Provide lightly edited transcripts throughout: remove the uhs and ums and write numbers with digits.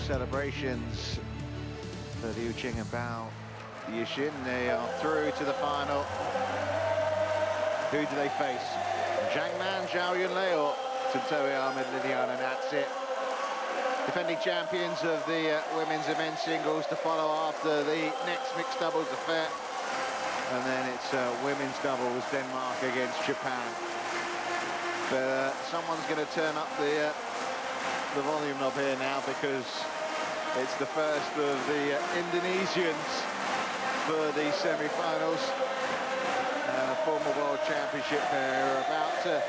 celebrations for Liu Qing and Bao Yixin. They are through to the final. Who do they face? Zhang Man, Zhao Yunlei, or Tontowi, AHMAD, Liliyana, NATSIR? Defending champions of the women's and men's singles to follow after the next mixed doubles affair. And then it's women's doubles, Denmark against Japan. But someone's going to turn up the volume knob here now, because it's the first of the Indonesians for the semi-finals. A former World Championship pair are about to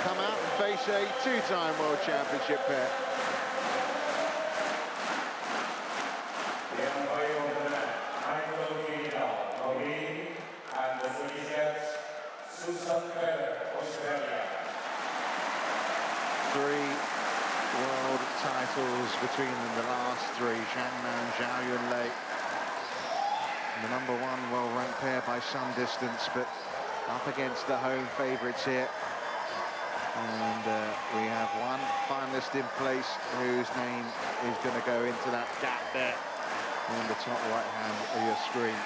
come out and face a two-time World Championship pair. Three world titles between them, the last three, Zhang Man, Zhao Yunlei. The number one well-ranked pair by some distance, but up against the home favourites here. And we have one finalist in place whose name is going to go into that gap there in the top right-hand of your screen.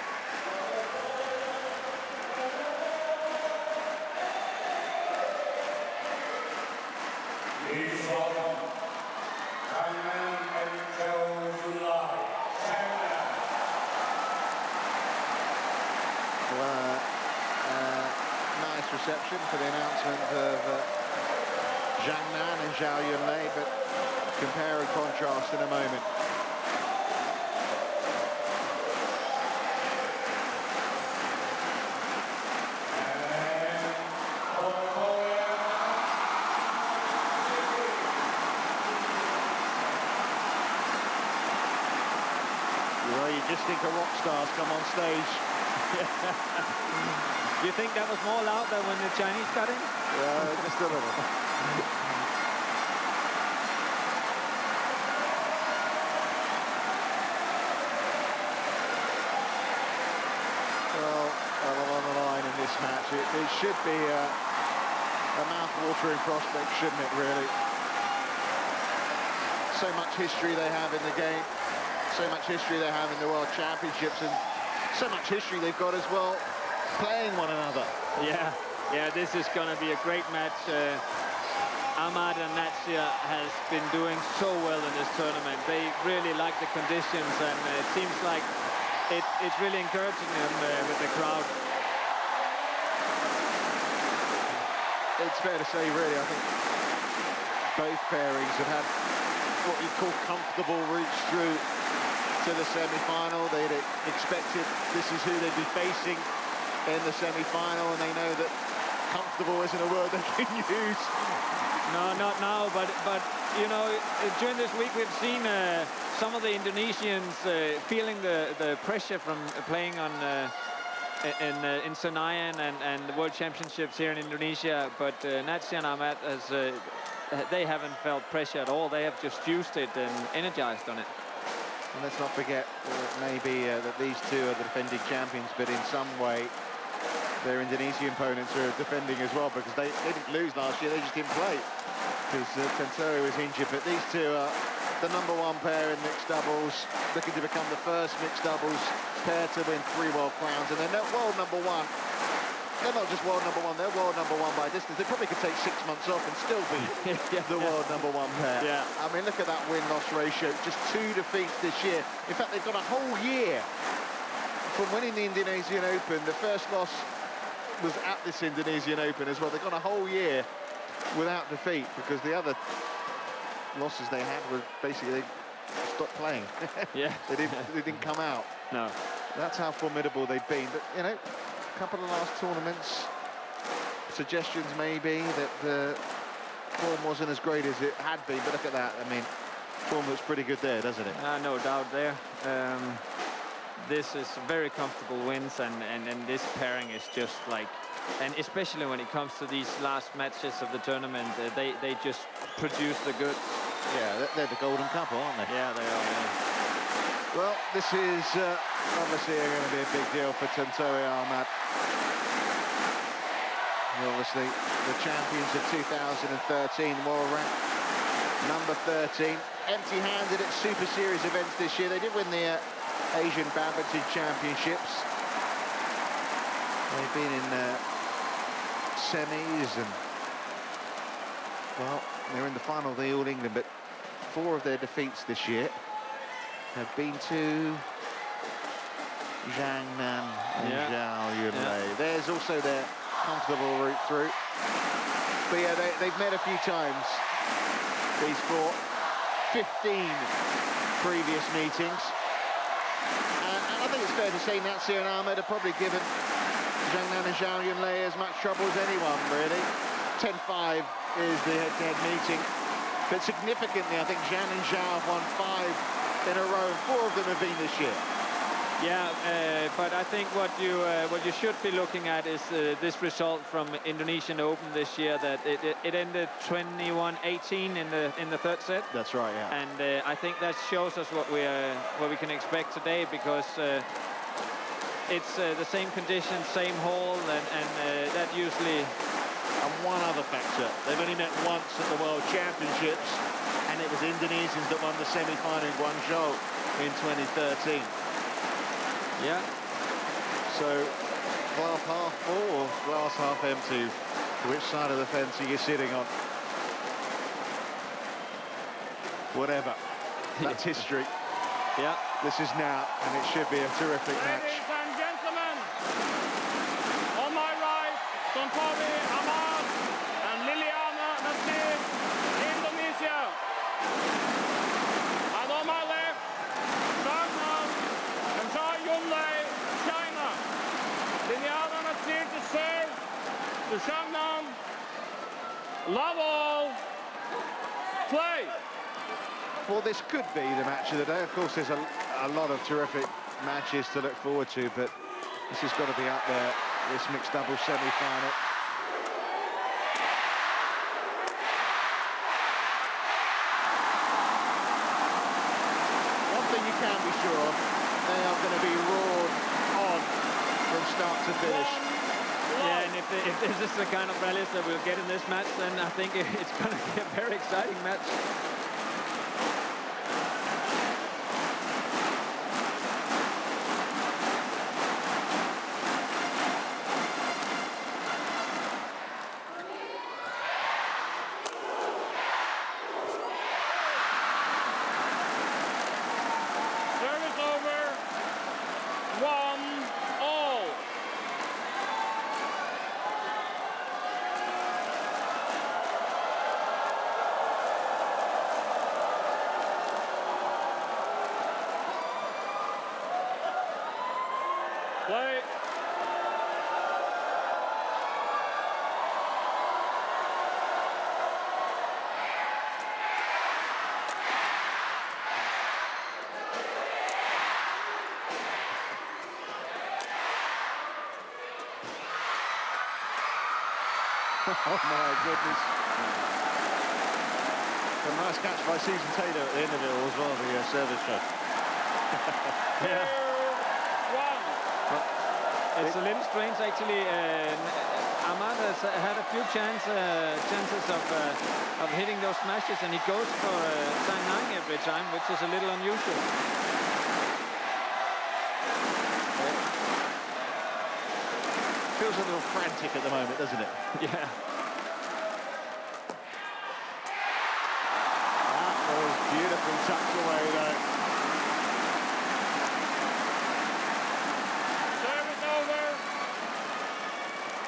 Please welcome Zhang Man and Yunlei. Well, nice reception for the announcement of Zhang Man and Zhao Yunlei, but compare and contrast in a moment. Well, you just think of rock stars come on stage. Do you think that was more loud than when the Chinese got in? Yeah, just a little. Well, a lot on the line in this match. It should be a mouth-watering prospect, shouldn't it, really? So much history they have in the game. So much history they have in the World Championships, and so much history they've got as well playing one another. Yeah, this is going to be a great match. AHMAD and NATSIR has been doing so well in this tournament. They really like the conditions, and it seems like it's really encouraging them with the crowd. It's fair to say, really, I think both pairings have had what you call comfortable routes through to the semi-final. They'd expected this is who they'd be facing in the semi-final, and they know that comfortable isn't a word they can use. No, not now, but you know, during this week we've seen some of the Indonesians feeling the pressure from playing on in Senayan and the World Championships here in Indonesia, but NATSIR and AHMAD they haven't felt pressure at all. They have just used it and energized on it. And let's not forget maybe that these two are the defending champions, but in some way their Indonesian opponents are defending as well, because they didn't lose last year, they just didn't play because Tontowi was injured. But these two are the number one pair in mixed doubles, looking to become the first mixed doubles pair to win 3 world crowns, and they're world number one. They're not just world number one, they're world number one by distance. They probably could take 6 months off and still be the world number one pair. Yeah. I mean, look at that win-loss ratio, just 2 defeats this year. In fact, they've got a whole year from winning the Indonesian Open. The first loss was at this Indonesian Open as well. They've got a whole year without defeat, because the other losses they had were basically they stopped playing. Yeah. They didn't come out. No. That's how formidable they've been. But, you know, a couple of last tournaments, suggestions maybe that the form wasn't as great as it had been, but look at that. I mean, form looks pretty good there, doesn't it? No doubt there. This is very comfortable wins, and this pairing is just like, and especially when it comes to these last matches of the tournament, they just produce the goods. Yeah, they're the golden couple, aren't they? Yeah, they are. Yeah. Well, this is obviously going to be a big deal for Tontowi AHMAD. Obviously, the champions of 2013, world ranked number 13. Empty-handed at Super Series events this year. They did win the Asian Badminton Championships. They've been in semis and, well, they're in the final of the All England, but 4 of their defeats this year have been to Zhang and Zhao Yunlei. There's also their comfortable route through. But yeah, they've met a few times, these 4. 15 previous meetings. And I think it's fair to say NATSIR and AHMAD have probably given Zhang and Zhao Yunlei as much trouble as anyone, really. 10-5 is the head-to-head meeting. But significantly, I think Zhang and Zhao have won 5 in a row. 4 of them have been this year. Yeah, but I think what you should be looking at is this result from Indonesian Open this year, that it ended 21-18 in the third set. That's right, yeah. And I think that shows us what we can expect today, because it's the same conditions, same hole, and that usually. And one other factor, they've only met once at the World Championships, and it was Indonesians that won the semi-final in Guangzhou in 2013. Yeah. So, glass half full or glass half empty? Which side of the fence are you sitting on? Whatever. That's history. Yeah. This is now, and it should be a terrific match. Ladies and gentlemen, on my right, Tontowi, AHMAD, and Liliyana, NATSIR, Indonesia. And on my left, Zhang and Yunlei, China. Liliyana, NATSIR to serve. To ZHANG. Love all. Play. Well, this could be the match of the day. Of course, there's a lot of terrific matches to look forward to, but this has got to be up there, this mixed doubles semi-final. One thing you can be sure of, they are going to be roared on from start to finish. Yeah, and if this is the kind of rallies that we'll get in this match, then I think it's going to be a very exciting match. Service over. 1-all. Play. Oh my goodness. A nice catch by Susan Taylor at the end of it all as well, the service shot. Yeah. 2-1. It's a little strange, actually. AHMAD has had a few chances of hitting those smashes, and he goes for ZHANG every time, which is a little unusual. Feels a little frantic at the moment, doesn't it? Yeah. That was beautifully tucked away, though. Service over.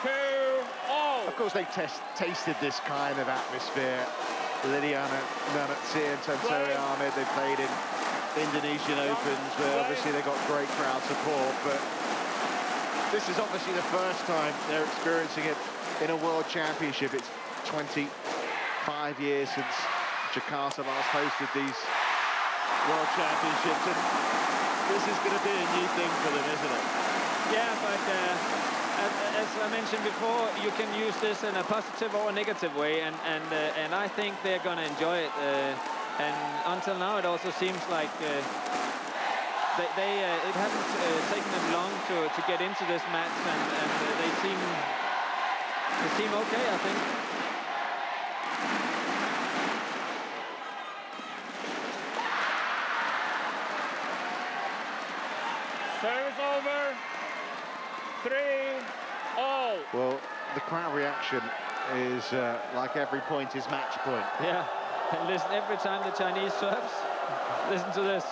2-all. Of course, they've tasted this kind of atmosphere. Liliyana, NATSIR, and Tontowi AHMAD, they played in Indonesian Opens, where obviously they got great crowd support, but this is obviously the first time they're experiencing it in a World Championship. It's 25 years since Jakarta last hosted these World Championships, and this is going to be a new thing for them, isn't it? Yeah, but as I mentioned before, you can use this in a positive or a negative way, and I think they're going to enjoy it. And until now, it also seems like it hasn't taken them long to get into this match, and they seem okay, I think. the crowd reaction is like every point is match point. Yeah, and listen, every time the Chinese serves, listen to this.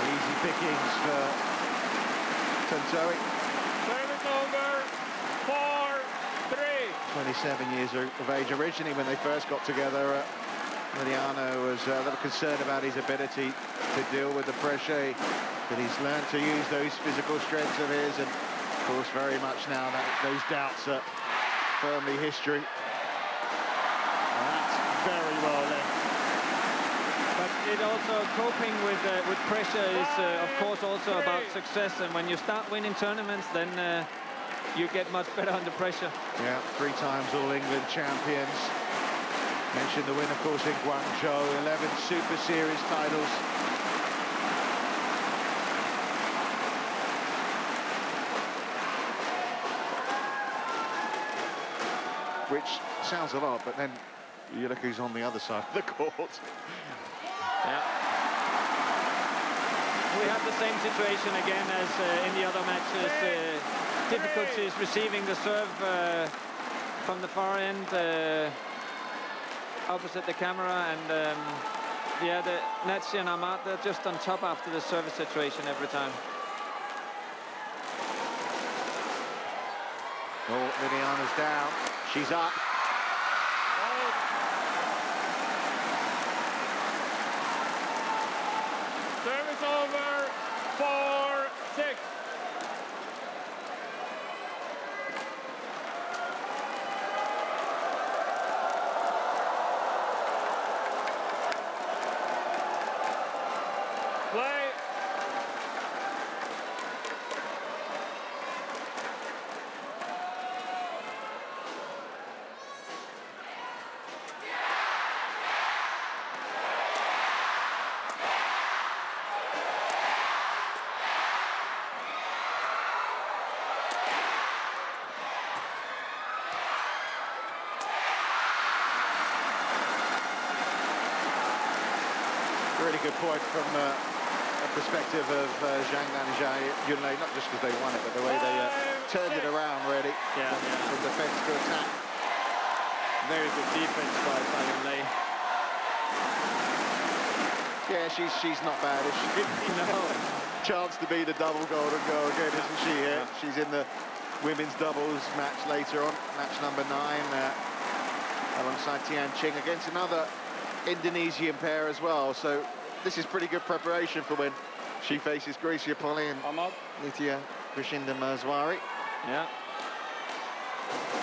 Easy pickings for Tontowi. Service over. 4-3. 27 years of age. Originally, when they first got together, Liliyana was a little concerned about his ability to deal with the pressure, but he's learned to use those physical strengths of his, and of course, very much now that those doubts are firmly history. That's very well left. But it also, coping with pressure is, of course, also about success. And when you start winning tournaments, then you get much better under pressure. Yeah, 3 times All England champions. Mentioned the win, of course, in Guangzhou. 11 Super Series titles. Which sounds a lot, but then you look who's on the other side of the court. Yeah. We have the same situation again as in the other matches. Difficulties receiving the serve from the far end opposite the camera, and yeah, the NATSIR and AHMAD, they're just on top after the service situation every time. Oh, Liliyana's down. She's up. Service over. 4-6. Play. Really good point from the perspective of Zhang and Yunlei, not just because they won it, but the way they turned it around, really. Yeah, from defense to attack. Very good defense by Yunlei. Yeah, she's not bad, is she? No. Chance to be the double golden goal again, isn't she? Yeah. She's in the women's doubles match later on, match number 9, alongside Tian Qing against another Indonesian pair as well. So this is pretty good preparation for when she faces Gracia Polly and AHMAD. Nitya Krishinda Mazwari. Yeah.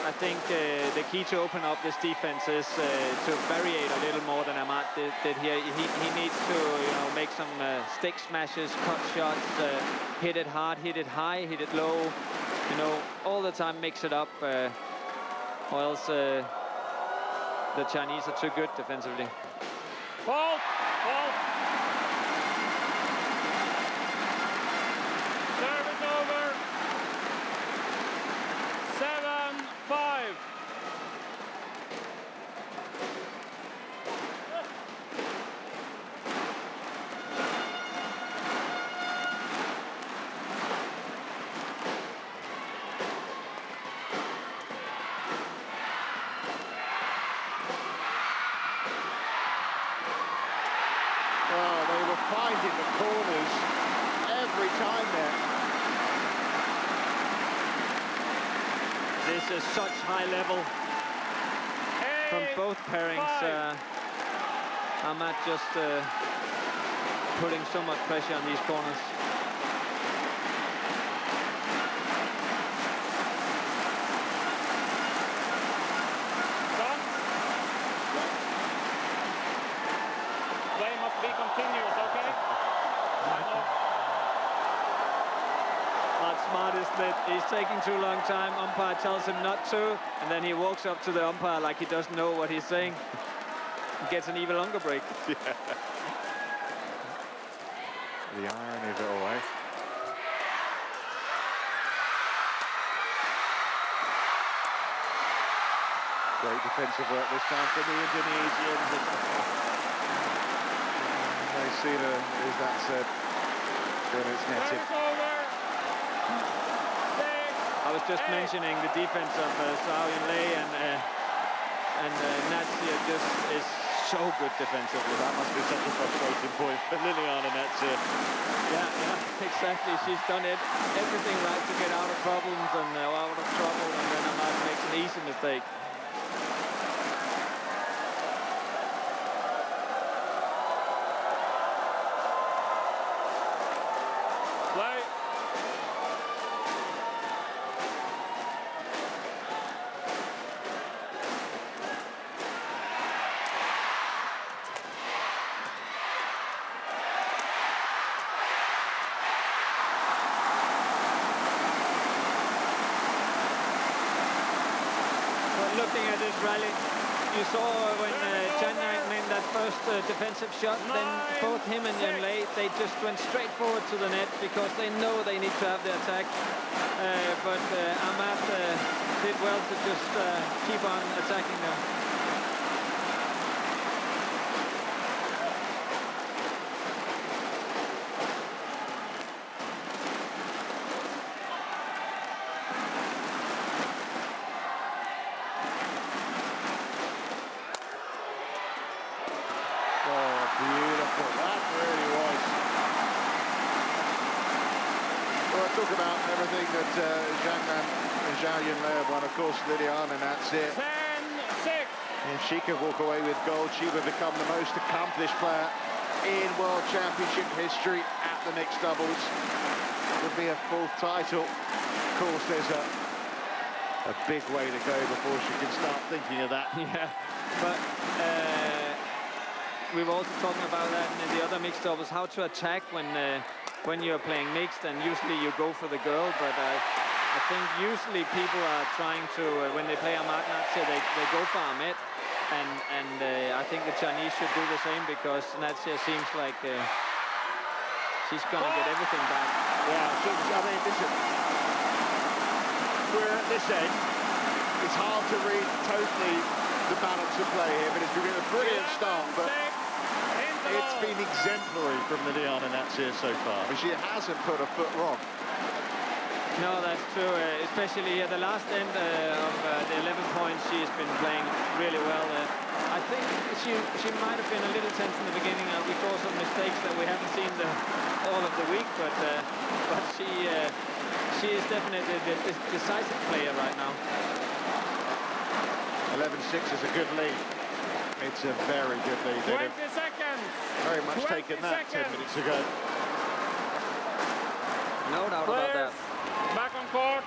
I think the key to open up this defense is to variate a little more than AHMAD did here. He needs to, you know, make some stick smashes, cut shots, hit it hard, hit it high, hit it low. You know, all the time mix it up, or else the Chinese are too good defensively. Fault. Fault. Service over. 7-5. Oh, they were finding the corners every time there. This is such high level from both pairings. AHMAD just putting so much pressure on these corners. Done. Play must be continuous, okay? Not smart, isn't it? He's taking too long time. Umpire tells him not to, and then he walks up to the umpire like he doesn't know what he's saying. He gets an even longer break. Yeah. The irony of it all, eh? Great defensive work this time from the Indonesians. No sooner is that said, then it's netted. I was just mentioning the defense of Zhao, Yunlei and NATSIR just is so good defensively. That must be such a frustrating point for Liliyana NATSIR. Yeah, exactly. She's done everything right to get out of problems and out of trouble, and then AHMAD makes an easy mistake. Play. Looking at this rally, you saw when ZHANG made that first defensive shot, then both him and Yunlei, they just went straight forward to the net because they know they need to have the attack. But AHMAD did well to just keep on attacking them. Beautiful, that really was. Well, I talk about everything that ZHANG and Zhao Yunlei have won. Of course, Liliyana NATSIR. 10-6. If she could walk away with gold, she would become the most accomplished player in World Championship history at the mixed doubles. Would be a fourth title. Of course, there's a big way to go before she can start thinking of that. Yeah, but we were also talking about that in the other mixed doubles, how to attack when you're playing mixed, and usually you go for the girl, but I think usually people are trying to, when they play AHMAD NATSIR, they go for AHMAD, and I think the Chinese should do the same, because NATSIR seems like she's gonna get everything back. Yeah, I mean, listen, we're at this end. It's hard to read totally the balance of play here, but it's been a brilliant start, but it's been exemplary from Liliyana NATSIR so far. I mean, she hasn't put a foot wrong. No, that's true, especially at the last end of the 11 points, she's been playing really well. I think she might have been a little tense in the beginning. We saw some mistakes that we haven't seen all of the week, but she is definitely the decisive player right now. 11-6 is a good lead. It's a very good lead. 20 seconds. Very much taken that 10 minutes ago. No doubt about that. Back on court.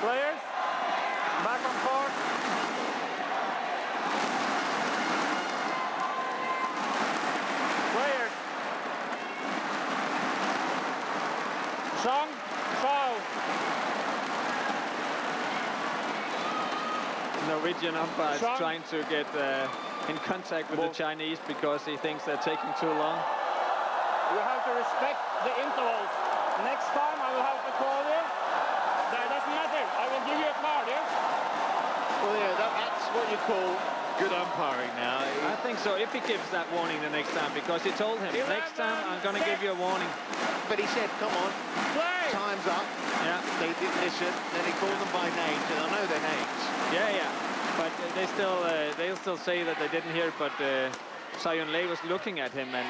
Players, back on court. Players. Zhang, Zhao. Norwegian umpire is trying to get in contact with the Chinese because he thinks they're taking too long. You have to respect the intervals. Next time I will have to call you. That doesn't matter. I will give you a card, yes? Well, yeah, that's what you call good umpiring now. I think so, if he gives that warning the next time, because he told him, next time I'm going to give you a warning. But he said, come on, time's up. Yeah. They didn't listen, then he called them by names, and I know their names. Yeah. But they'll still say that they didn't hear it, but Yunlei was looking at him, and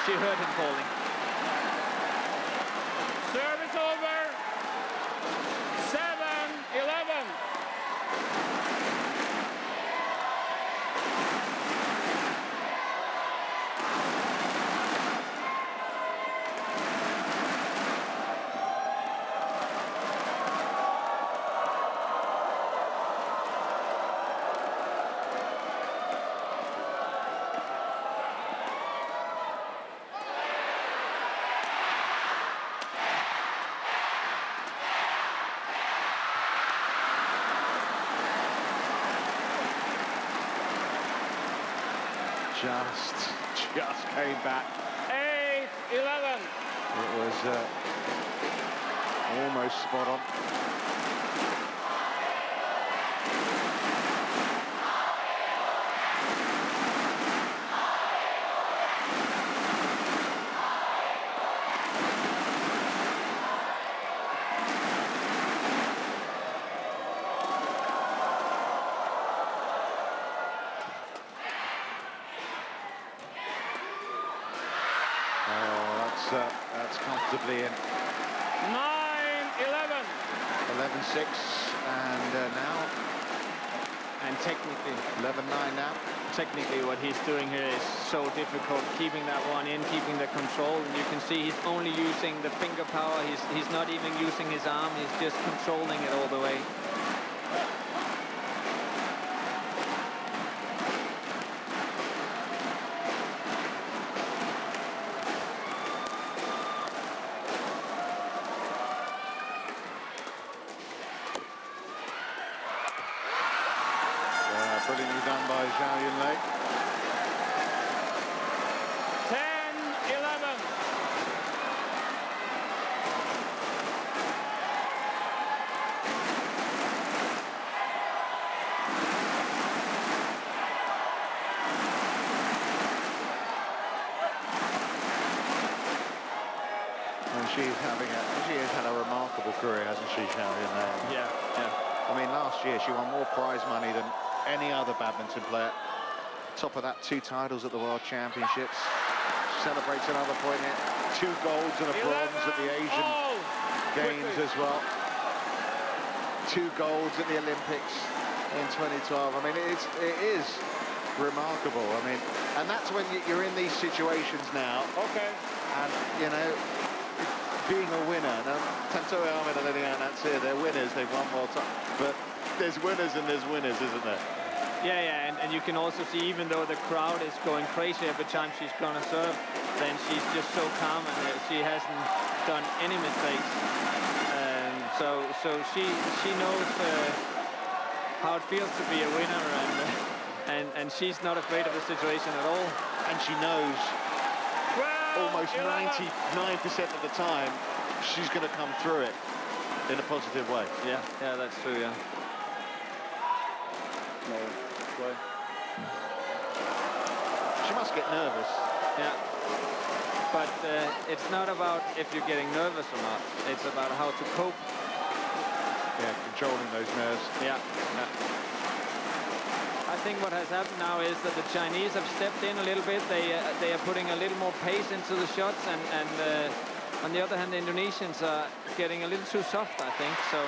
she heard him calling. Service over. 7-11. just came back. 8-11. It was almost spot on. That's comfortably in. 9-11. 11-6, and now. And technically, 11-9 now. technically what he's doing here is so difficult, keeping that one in, keeping the control. And you can see he's only using the finger power. He's not even using his arm. He's just controlling it all the way. Brilliantly done by Zhao Yunlei. 10-11. And she has had a remarkable career, hasn't she, Zhao Yunlei? Yeah, yeah. I mean, last year she won more prize money than any other badminton player. Top of that, 2 titles at the World Championships. Celebrates another point here. 2 golds and a bronze at the Asian Games as well. 2 golds at the Olympics in 2012. I mean, it is remarkable. I mean, and that's when you're in these situations now. Okay. And, you know, being a winner. Now, Tontowi, AHMAD and Liliyana, NATSIR, they're winners. They've won world titles. But there's winners and there's winners, isn't there? Yeah, and you can also see, even though the crowd is going crazy every time she's gonna serve, then she's just so calm, and she hasn't done any mistakes. So she knows how it feels to be a winner, and she's not afraid of the situation at all. And she knows almost 11. 99% of the time she's going to come through it in a positive way. Yeah, that's true, yeah. No way. She must get nervous. Yeah. But it's not about if you're getting nervous or not. It's about how to cope. Yeah, controlling those nerves. Yeah. I think what has happened now is that the Chinese have stepped in a little bit. They are putting a little more pace into the shots, and on the other hand, the Indonesians are getting a little too soft, I think. So.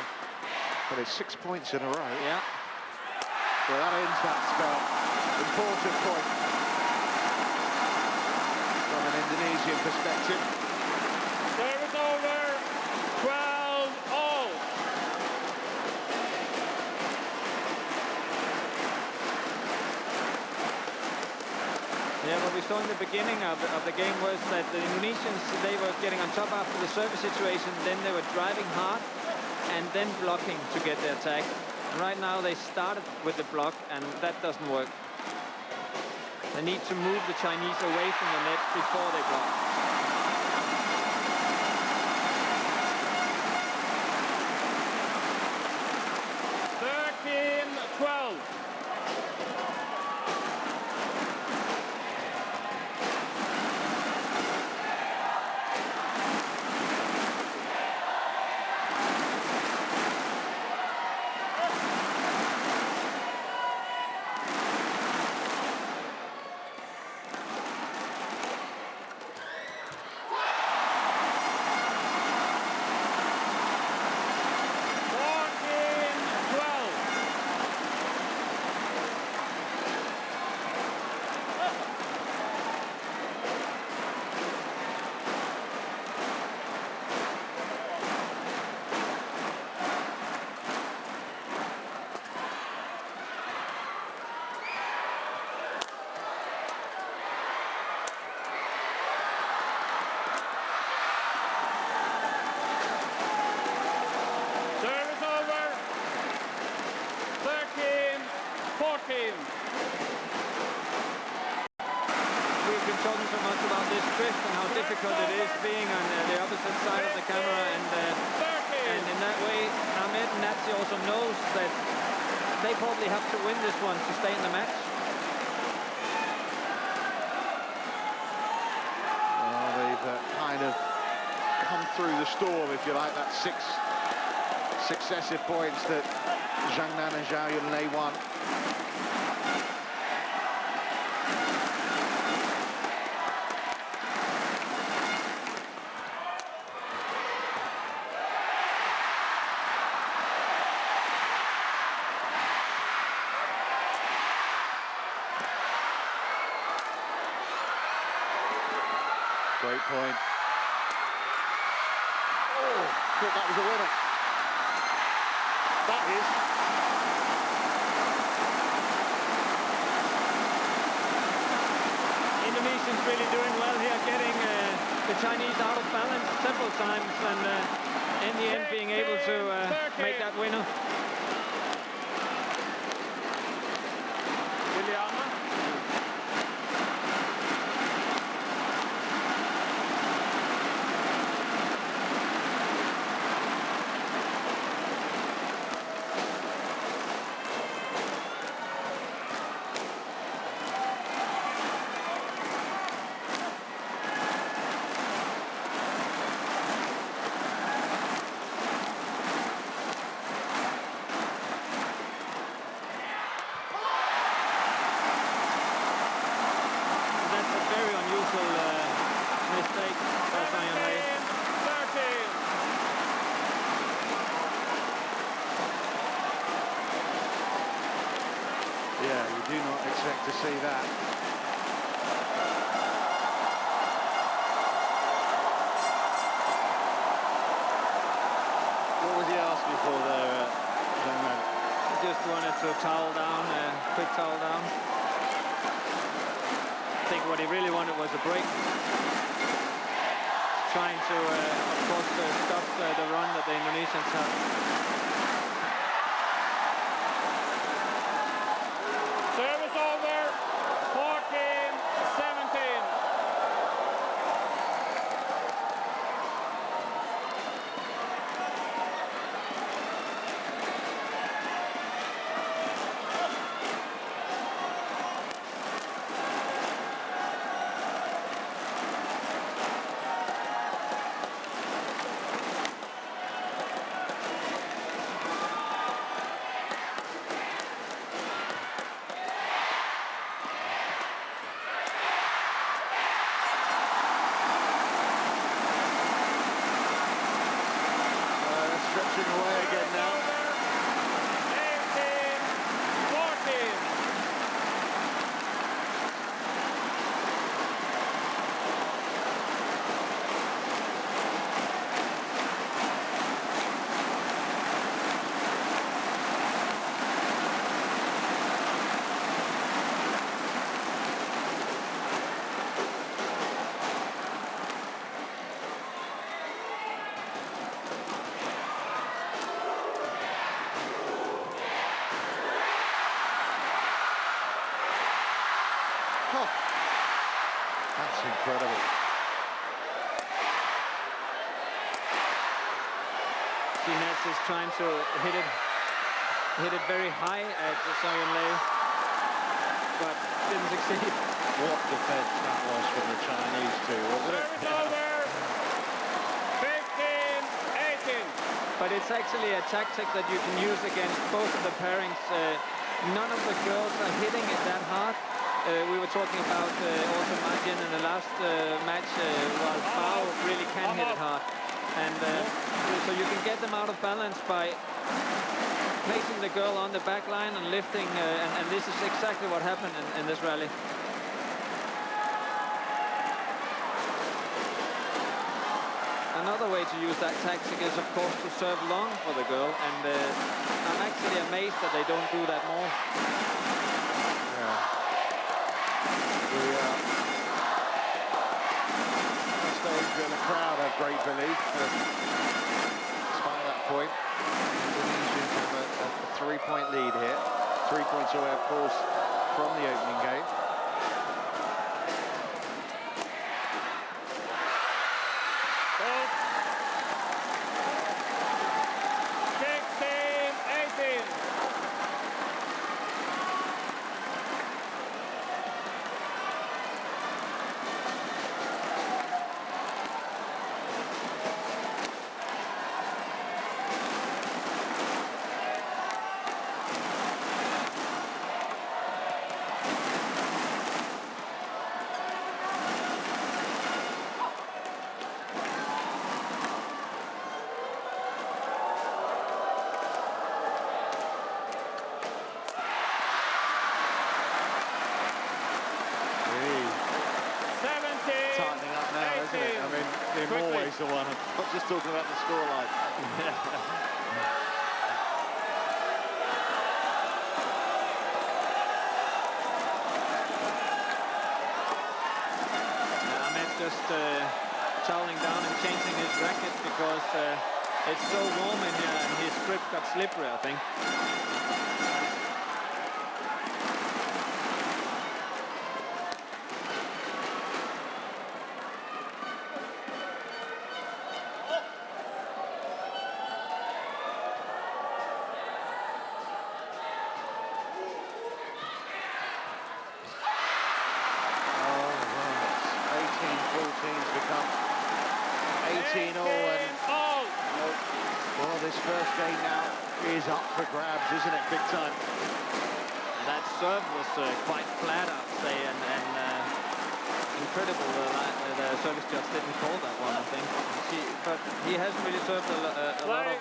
But it's 6 points in a row. Yeah. Well, that ends that spell. Important point from an Indonesian perspective. Service over. 12-all. Yeah, what we saw in the beginning of the game was that the Indonesians, they were getting on top after the service situation, then they were driving hard and then blocking to get their attack. And right now they started with the block, and that doesn't work. They need to move the Chinese away from the net before they block. we've been talking so much about this drift and how difficult it is being on the opposite side of the camera, and in that way, AHMAD and NATSIR also knows that they probably have to win this one to stay in the match. Well, they've kind of come through the storm, if you like. That 6 successive points that Zhang Nan and Zhao Yunlei won. Great point. Oh, thought that was a winner. That is. Indonesians really doing well here, getting the Chinese out of balance several times, and in the end being able to make that winner. Liliyana. Yeah, you do not expect to see that. What was he asking for there, young man? He just wanted to towel down, quick towel down. I think what he really wanted was a break. Trying to, of course, stop the run that the Indonesians have. Service over, 14-17. Stretching away again now. 18-14. Oh, that's incredible. NATSIR is trying to hit it very high at Zhao Yunlei, but didn't succeed. What defense that was from the Chinese too, wasn't it? Service over, 15-18. But it's actually a tactic that you can use against both of the pairings. None of the girls are hitting it that hard. We were talking about also Martin in the last match, while Zhao really can hit it hard. And so you can get them out of balance by placing the girl on the back line and lifting, and this is exactly what happened in this rally. Another way to use that tactic is, of course, to serve long for the girl, and I'm actually amazed that they don't do that more. Yeah. The crowd have great belief, despite that point. The Indonesians have a 3-point lead here. 3 points away, of course, from the opening game. the one. I'm not just talking about the scoreline. Ahmed just toweling down and changing his racket because it's so warm in here and his grip got slippery, I think. Become 18 all, and well, this first game now is up for grabs, isn't it? Big time. That serve was quite flat, I'd say, and incredible. The service judge didn't call that one, I think. But he has really served a lot of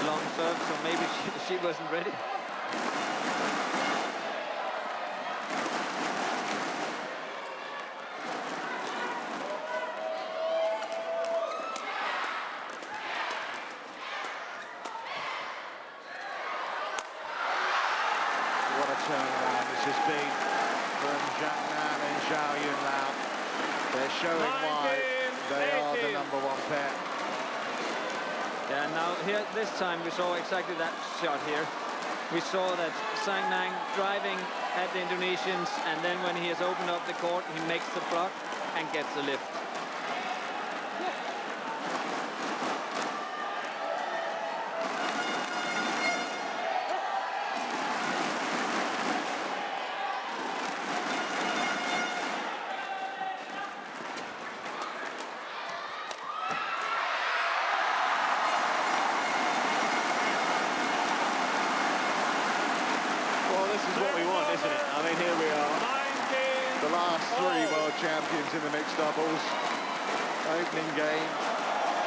long serves, so maybe she wasn't ready. Turnaround this has been from Zhang and Zhao Yunlei. They're showing why they are the #1 pair. Yeah, now here this time we saw exactly that shot here. We saw that ZHANG driving at the Indonesians, and then when he has opened up the court, he makes the block and gets a lift. Here we are, the last three world champions in the mixed doubles. Opening game,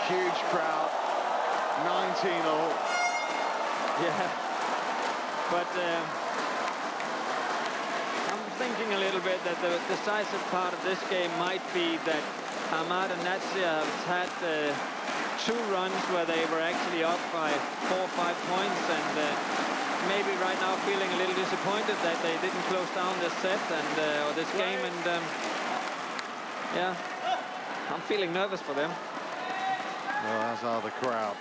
huge crowd, 19 all. Yeah, but I'm thinking a little bit that the decisive part of this game might be that AHMAD and NATSIR have had 2 runs where they were actually up by 4 or 5 points, and maybe right now feeling a little disappointed that they didn't close down this set and or this game, and yeah, I'm feeling nervous for them. Well, as are the crowd.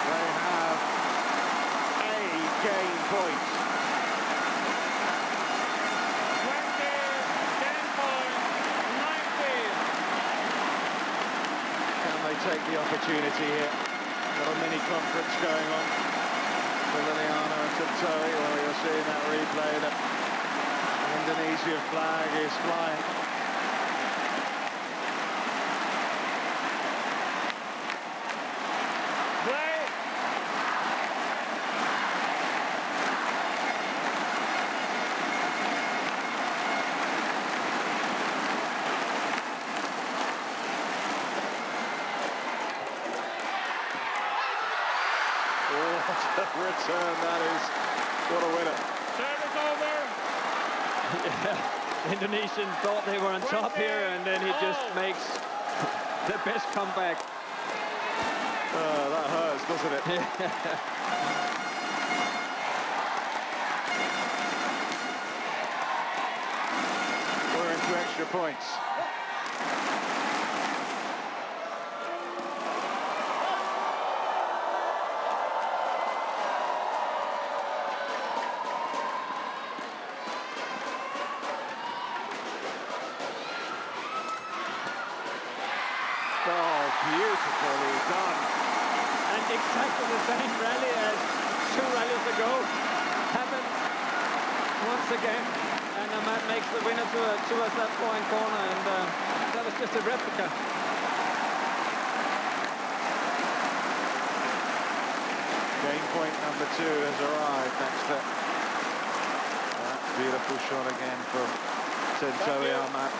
They have a game point. Take the opportunity here. Little mini conference going on for Liliyana and Tontowi, where you're seeing that replay that the Indonesian flag is flying. Return, that is. What a winner. Service over. Yeah, the Indonesians thought they were on top here, and then he just makes the best comeback. That hurts, doesn't it? We're into extra points. Beautifully done. And exactly the same rally as 2 rallies ago happened once again. And AHMAD makes the winner towards that point corner, and that was just a replica. Game point number 2 has arrived thanks to that beautiful shot again from Tontowi AHMAD.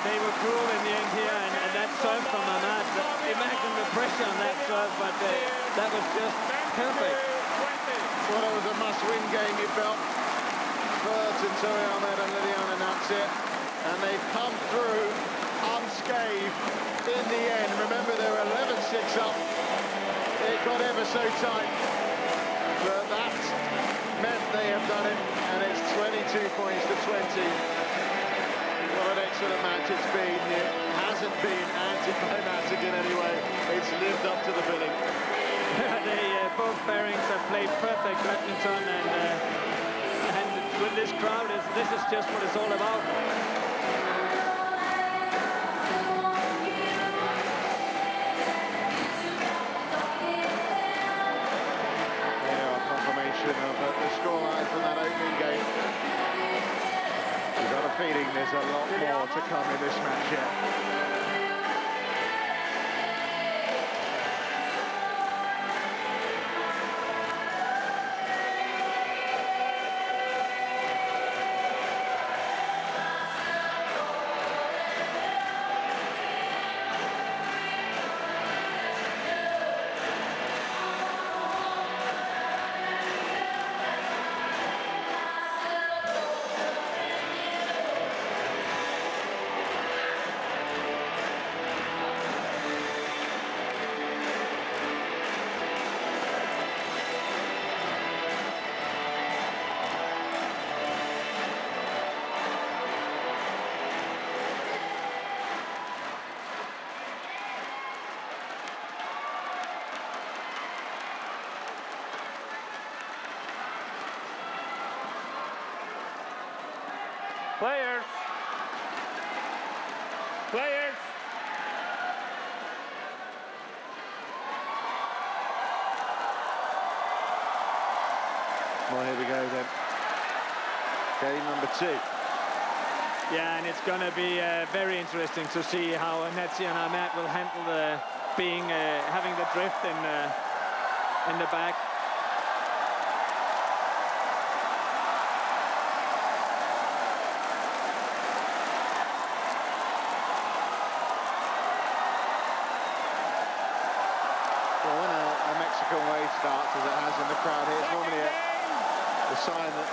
they were cruel in the end here, and that serve from AHMAD. Imagine the pressure on that serve, but that was just perfect. Well, it was a must-win game, it felt, for Tontowi AHMAD and Liliyana NATSIR, and they've come through unscathed in the end. Remember, they were 11-6 up. It got ever so tight, but that meant they have done it, and it's 22 points to 20. What an excellent match it's been. It hasn't been anticlimactic in any way. It's lived up to the billing. Both pairings have played perfect badminton, and with this crowd, this is just what it's all about. Of the scoreline from that opening game. We've got a feeling there's a lot more to come in this match yet. Players. Players. Well, here we go then. Game number 2. Yeah, and it's going to be very interesting to see how NATSIR and AHMAD will handle the having the drift in the back. Way starts as it has in the crowd here. It's normally a sign that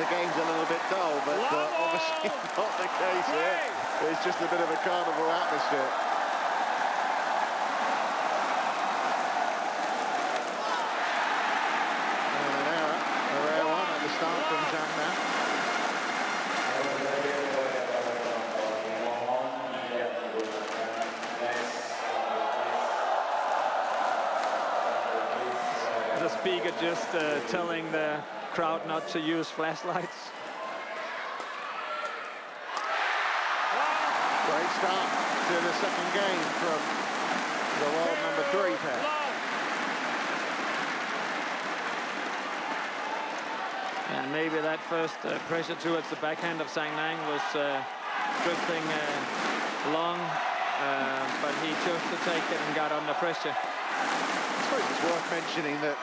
the game's a little bit dull, but obviously not the case here. It's just a bit of a carnival atmosphere. And an error, a rare one at the start from ZHANG now. The speaker just telling the crowd not to use flashlights. Great start to the second game from the world number 3 pair. And maybe that first pressure towards the backhand of Zhang was drifting long, but he chose to take it and got under pressure. I suppose it's worth mentioning that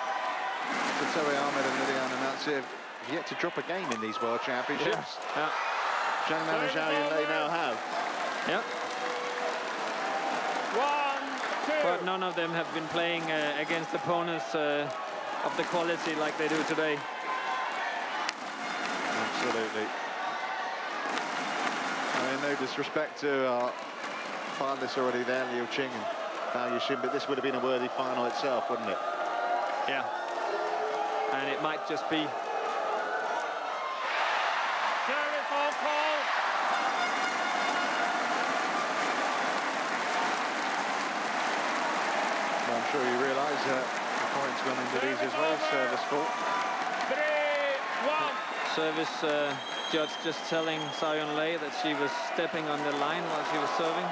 Tontowi AHMAD and Liliyana NATSIR have yet to drop a game in these World Championships. Yeah. ZHANG and Zhao Yunlei now have. Yeah. 1, 2. But none of them have been playing against opponents of the quality like they do today. Absolutely. I mean, no disrespect to our finalists already there, Liu Qing and Bao Yixin, but this would have been a worthy final itself, wouldn't it? Yeah. And it might just be. Service all call. Well, I'm sure you realise that the points gone into these as well. Service fault. 3-1. Service judge just telling Zhao Yunlei that she was stepping on the line while she was serving.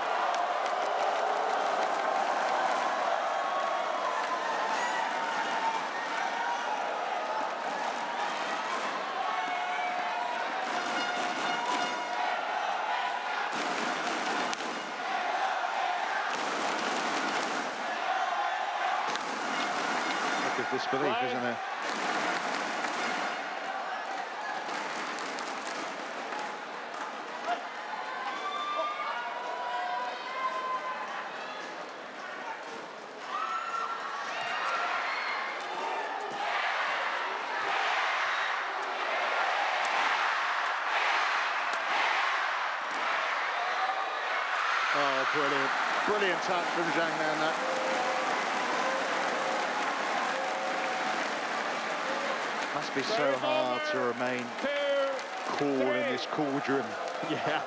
Disbelief, isn't there? brilliant. Brilliant touch from Zhang Man, that. Must be so hard to remain cool in this cauldron. Yeah,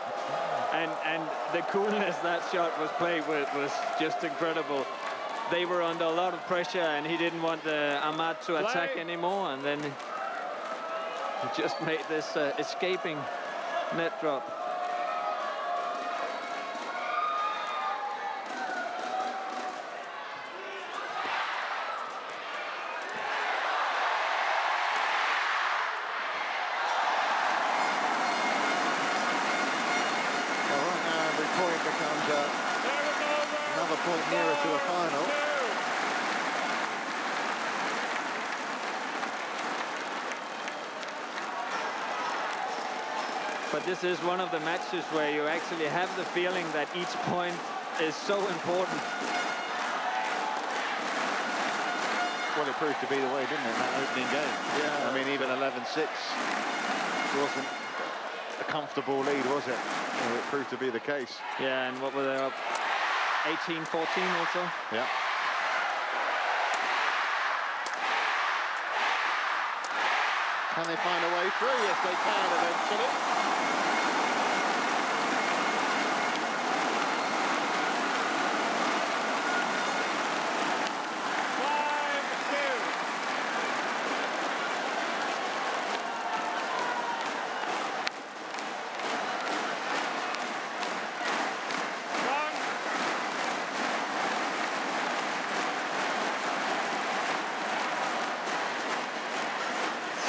and the coolness that shot was played with was just incredible. They were under a lot of pressure, and he didn't want AHMAD to attack anymore, and then he just made this escaping net drop. Becomes another point nearer to the final. But this is one of the matches where you actually have the feeling that each point is so important. Well, it proved to be the way, didn't it, in that opening game? Yeah. I mean, even 11-6 wasn't a comfortable lead, was it? Well, it proved to be the case. Yeah, and what were they up? 18-14 also? Yeah. Can they find a way through? Yes, they can eventually.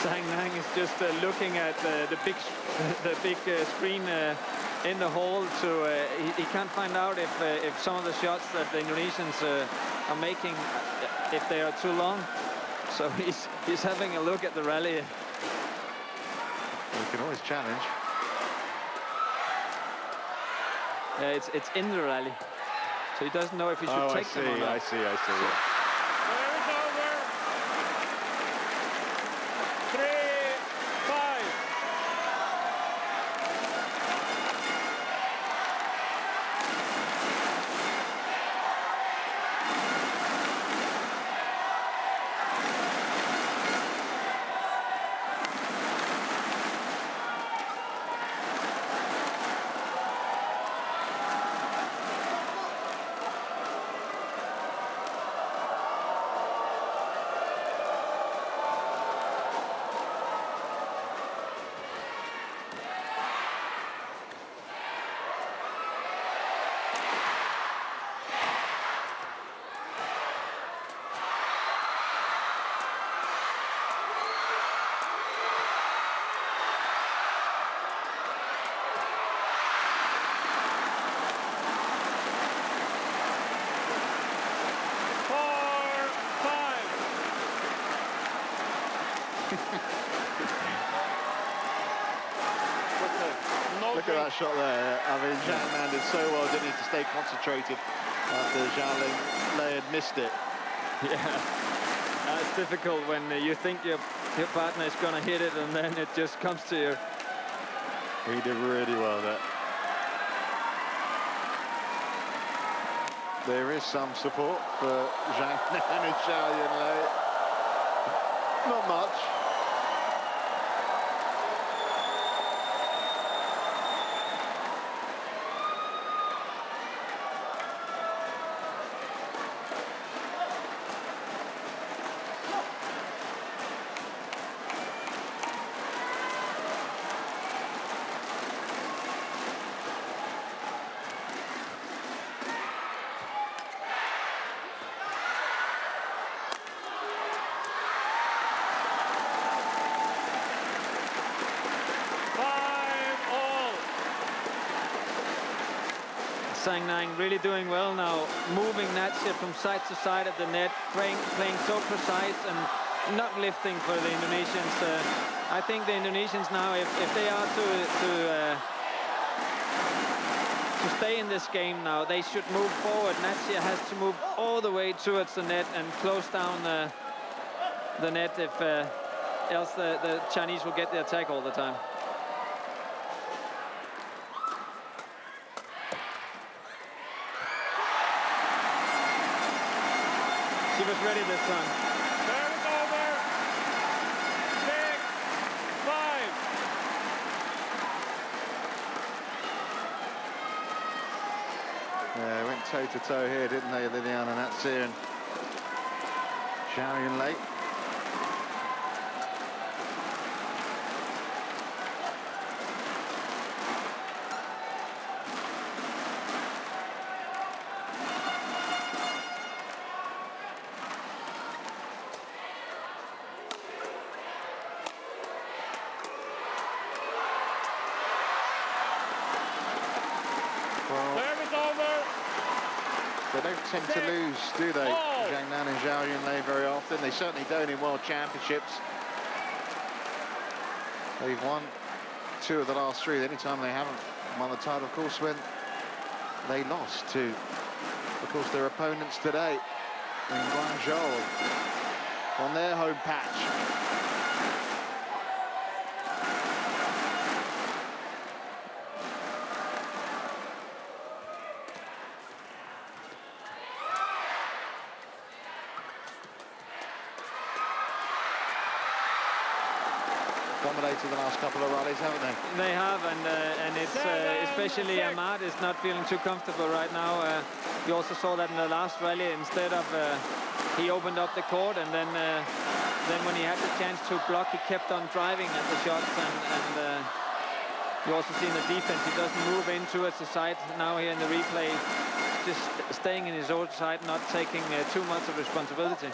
ZHANG is just looking at the big screen in the hall. He can't find out if some of the shots that the Indonesians are making, if they are too long. So he's having a look at the rally. You can always challenge. Yeah, it's in the rally, so he doesn't know if he should take them or not. I see. Yeah. Look at that shot there. I mean, Zhang Man did so well, didn't he, to stay concentrated after Yunlei had missed it. Yeah, it's difficult when you think your partner is going to hit it and then it just comes to you. He did really well there. There is some support for Zhang Man and Zhao Yunlei. Not much. ZHANG really doing well now, moving NATSIR from side to side at the net, playing so precise and not lifting for the Indonesians. I think the Indonesians now, if they are to stay in this game now, they should move forward. NATSIR has to move all the way towards the net and close down the net, if else the Chinese will get the attack all the time. was ready this time. Serve is over. 6-5. Yeah, went toe-to-toe here, didn't they, Liliyana, NATSIR and Zhao Yunlei. Serve is over. They don't tend to lose, do they? Zhang Nan and Zhao Yunlei very often. They certainly don't in World Championships. They've won 2 of the last 3. The only time they haven't won the title, of course, when they lost to, of course, their opponents today in Guangzhou on their home patch. Dominated the last couple of rallies, haven't they? They have, and it's especially AHMAD is not feeling too comfortable right now. You also saw that in the last rally. Instead of he opened up the court, and then when he had the chance to block, he kept on driving at the shots, and you also see in the defense he doesn't move in towards the side. Now here in the replay, just staying in his own side, not taking too much of responsibility.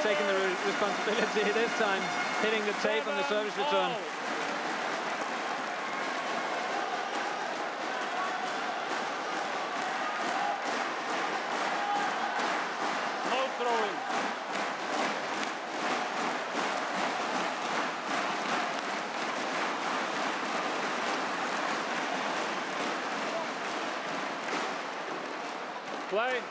Taking the responsibility this time, hitting the tape on the service return. No throwing. Play.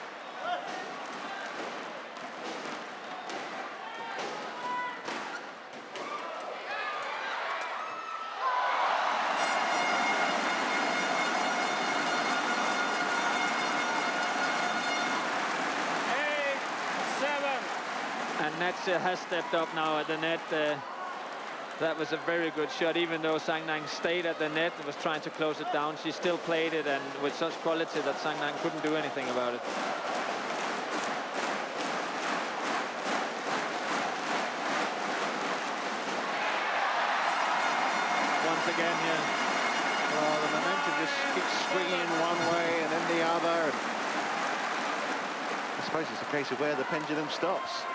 And NATSIR has stepped up now at the net. That was a very good shot, even though Zhang Nan stayed at the net and was trying to close it down. She still played it, and with such quality that Zhang Nan couldn't do anything about it. Once again, yeah. Well, the momentum just keeps swinging one way and then the other. And I suppose it's a case of where the pendulum stops.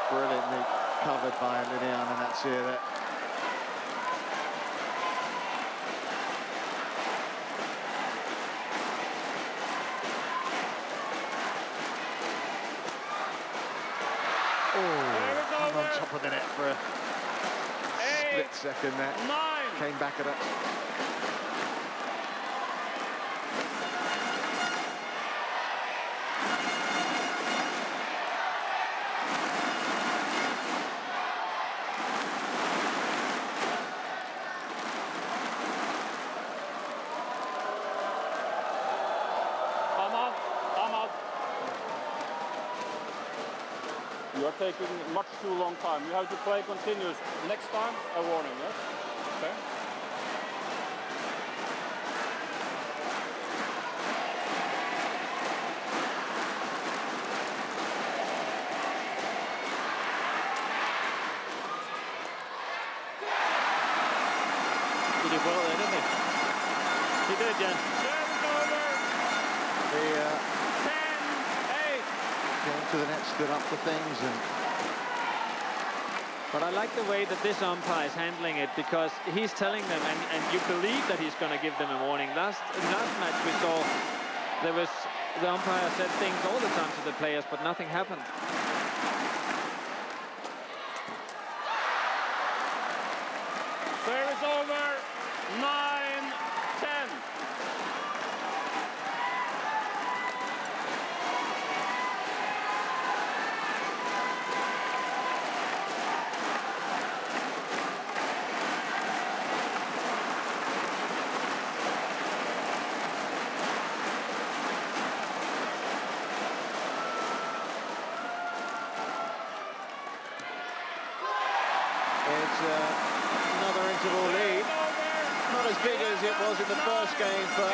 Brilliantly covered by Liliyana NATSIR there. Oh, on top of the net for a split second there. Came back at it. You are taking much too long time. You have to play continuous. Next time, a warning, yes? Okay. He did well there, didn't he? He did, yeah. Service over. The 10-8. came to the net, stood up for things, and But I like the way that this umpire is handling it, because he's telling them, and you believe that he's going to give them a warning. In last match we saw, the umpire said things all the time to the players, but nothing happened. Service over. 9-10. another interval lead. Not as big as it was in the first game for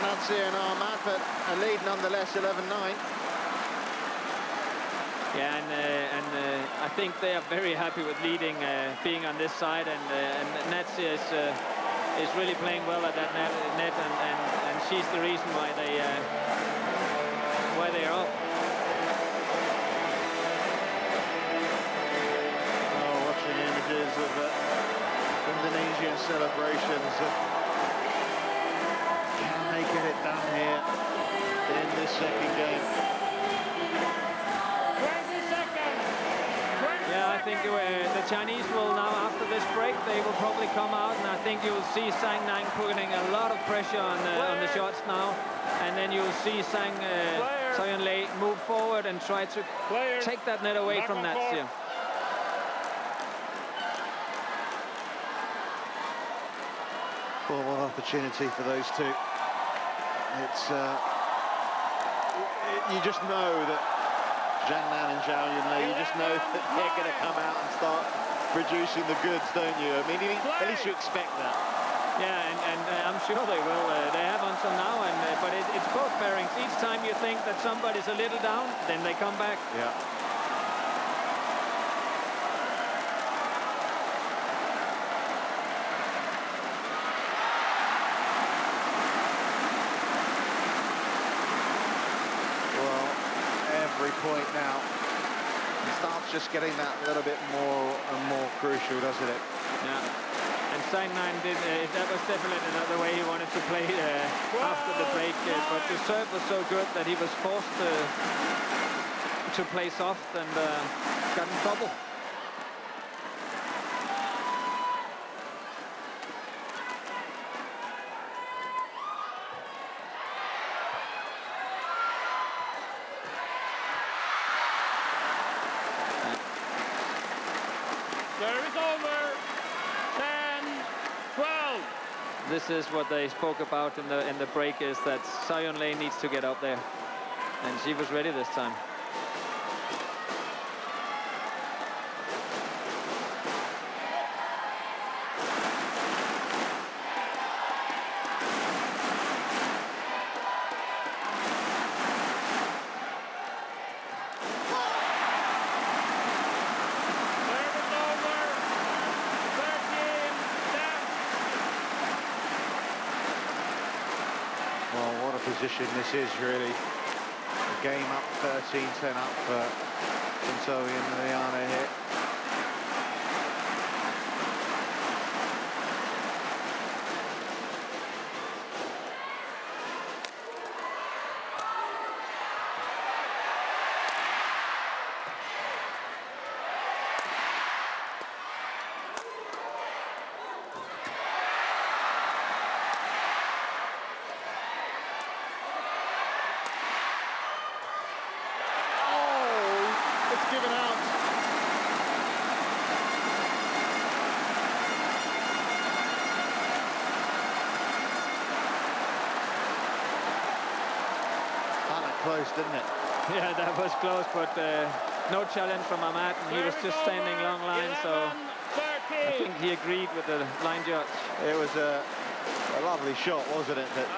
NATSIR and AHMAD, but a lead nonetheless, 11-9. Yeah, and I think they are very happy with leading, being on this side, and NATSIR is really playing well at that net, and she's the reason why they are up. Oh, watching images of Indonesian celebrations. Can they get it done here in this second game? 20 seconds. 20 Yeah, I think the Chinese will now, after this break, they will probably come out, and I think you'll see Zhang putting a lot of pressure on the shots now, and then you'll see Yunlei move forward and try to take that net away from NATSIR. Well, what opportunity for those two. It's you just know that Zhang and Zhao Yunlei, you just know that they're going to come out and start producing the goods, don't you? I mean, at least you expect that. Yeah, and I'm sure they will. They have until now, but it's both pairings. Each time you think that somebody's a little down, then they come back. Yeah. Every point now, it starts just getting that little bit more and more crucial, doesn't it? Yeah, and Zhang did, that was definitely another way he wanted to play after the break, but the serve was so good that he was forced to play soft and got in trouble. Service over. 10-12. This is what they spoke about in the break, is that Zhao Yunlei needs to get up there, and she was ready this time. Position this is really. A game up 13-10 up for Tontowi and Liliyana here. Given out. That close, didn't it? Yeah, that was close, but no challenge from AHMAD, and he was just standing long line, so I think he agreed with the line judge. It was a lovely shot, wasn't it? That,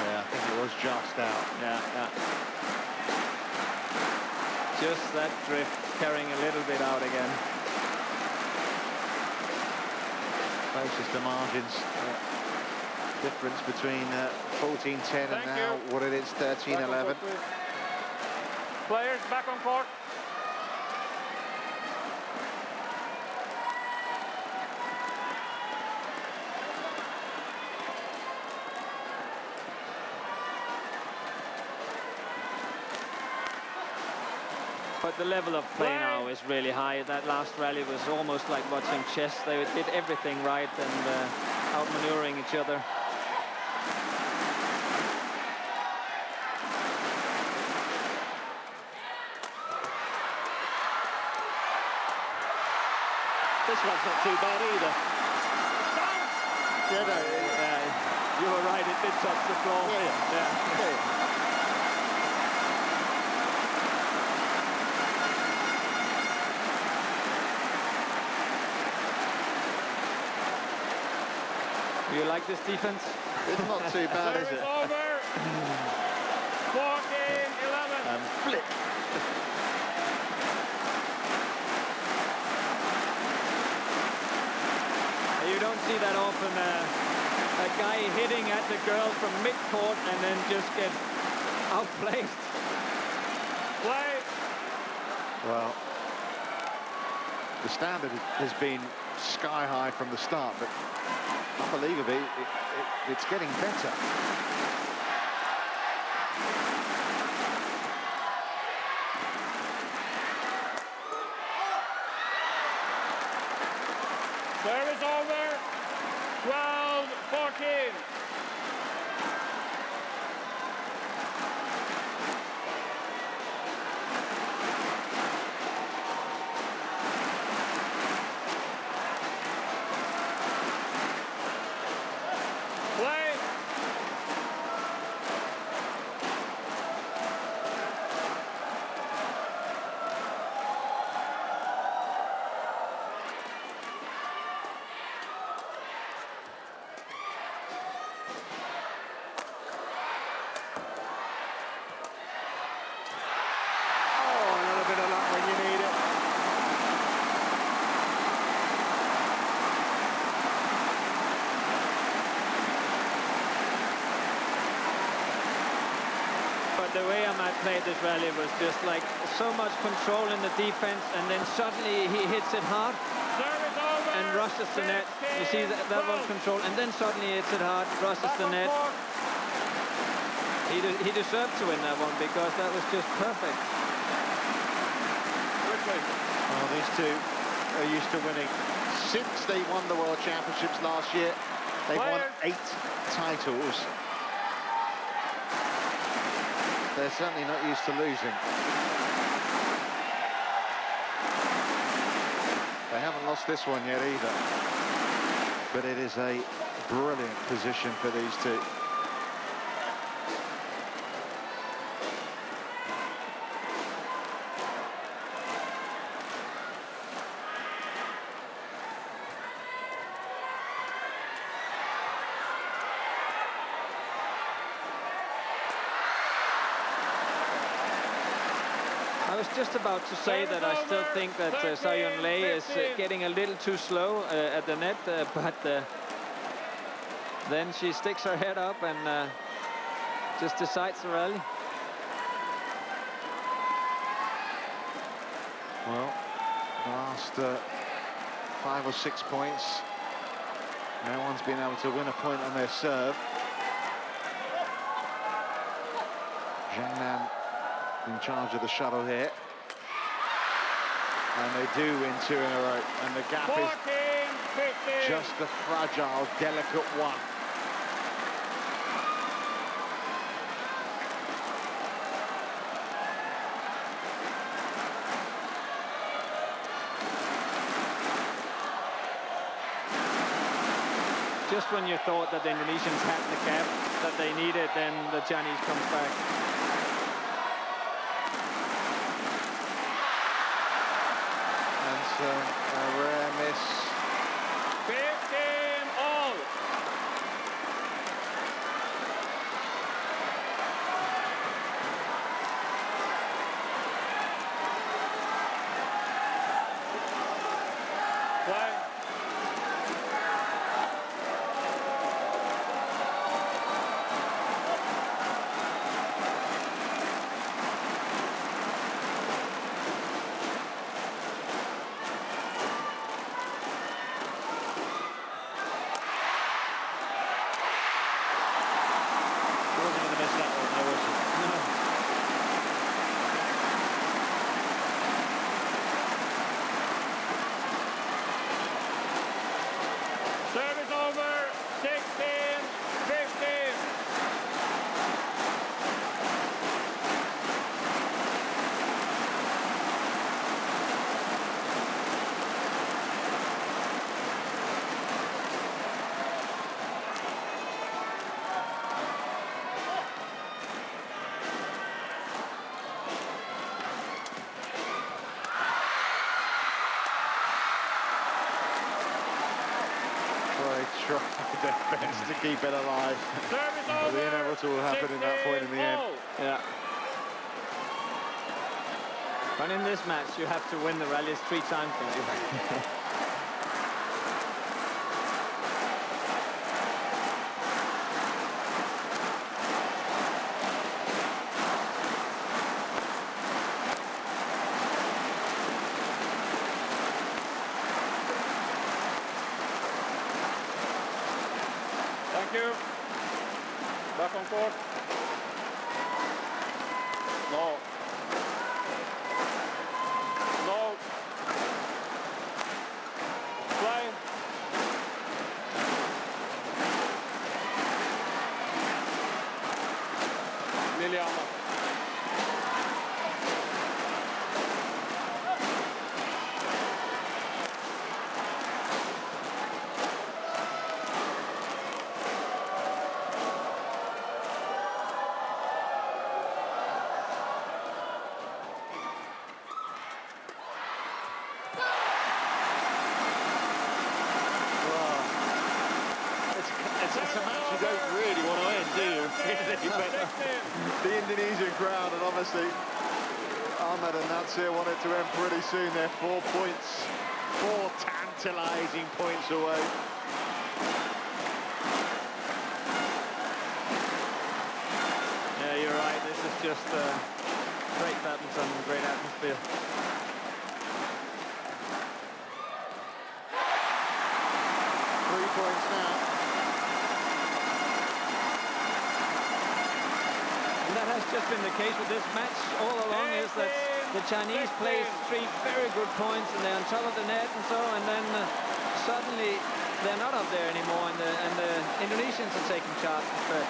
yeah, I think it was just out. Yeah. Just that drift carrying a little bit out again. Closest to margins. Difference between 14-10 and now what it is, 13-11. Players back on court. But the level of play now is really high. That last rally was almost like watching chess. They did everything right and outmaneuvering each other. This one's not too bad either. Yeah, you were right, it did touch the floor. Yeah. Do you like this defense? It's not too bad, is Service it? over. 14-11. And flick. You don't see that often. A guy hitting at the girl from mid-court and then just get outplayed. Play. Well, the standard has been sky high from the start, but unbelievably, it's getting better. Service over. 12-14. Play. Oh, a little bit of luck when you need it. But the way AHMAD played this rally was just like so much control in the defense, and then suddenly he hits it hard Service over. and rushes the net. You see that one control, and then suddenly hits it hard, rushes the net. He deserved to win that one because that was just perfect. Well, these two are used to winning. Since they won the World Championships last year, they've won 8 titles. They're certainly not used to losing. They haven't lost this one yet either. But it is a brilliant position for these two. I was just about to say that I still think that Zhao Yunlei is getting a little too slow at the net, but then she sticks her head up and just decides the rally. Well, the last 5 or 6 points, no one's been able to win a point on their serve. ZHANG in charge of the shuttle here. And they do win 2 in a row. And the gap 14-15. is just a fragile, delicate one. Just when you thought that the Indonesians had the gap that they needed, then the Chinese comes back. A rare miss. 15 all. Play. they tried their best to keep it alive. Service But the over. inevitable happened in that point in the end. 16-all. Yeah. But in this match, you have to win the rallies 3 times, don't you? Thank you. Back on court. No. No. Play. Liliyana. It's a match you don't really want to end, do you? But the Indonesian crowd, and obviously AHMAD and NATSIR want it to end pretty soon. They're 4 points, 4 tantalising points away. Yeah, you're right. This is just great badminton, great atmosphere. 3 points now. And that has just been the case with this match all along, is that the Chinese play 3 very good points and they're on top of the net and so, and then suddenly they're not up there anymore, and the Indonesians are taking charge instead.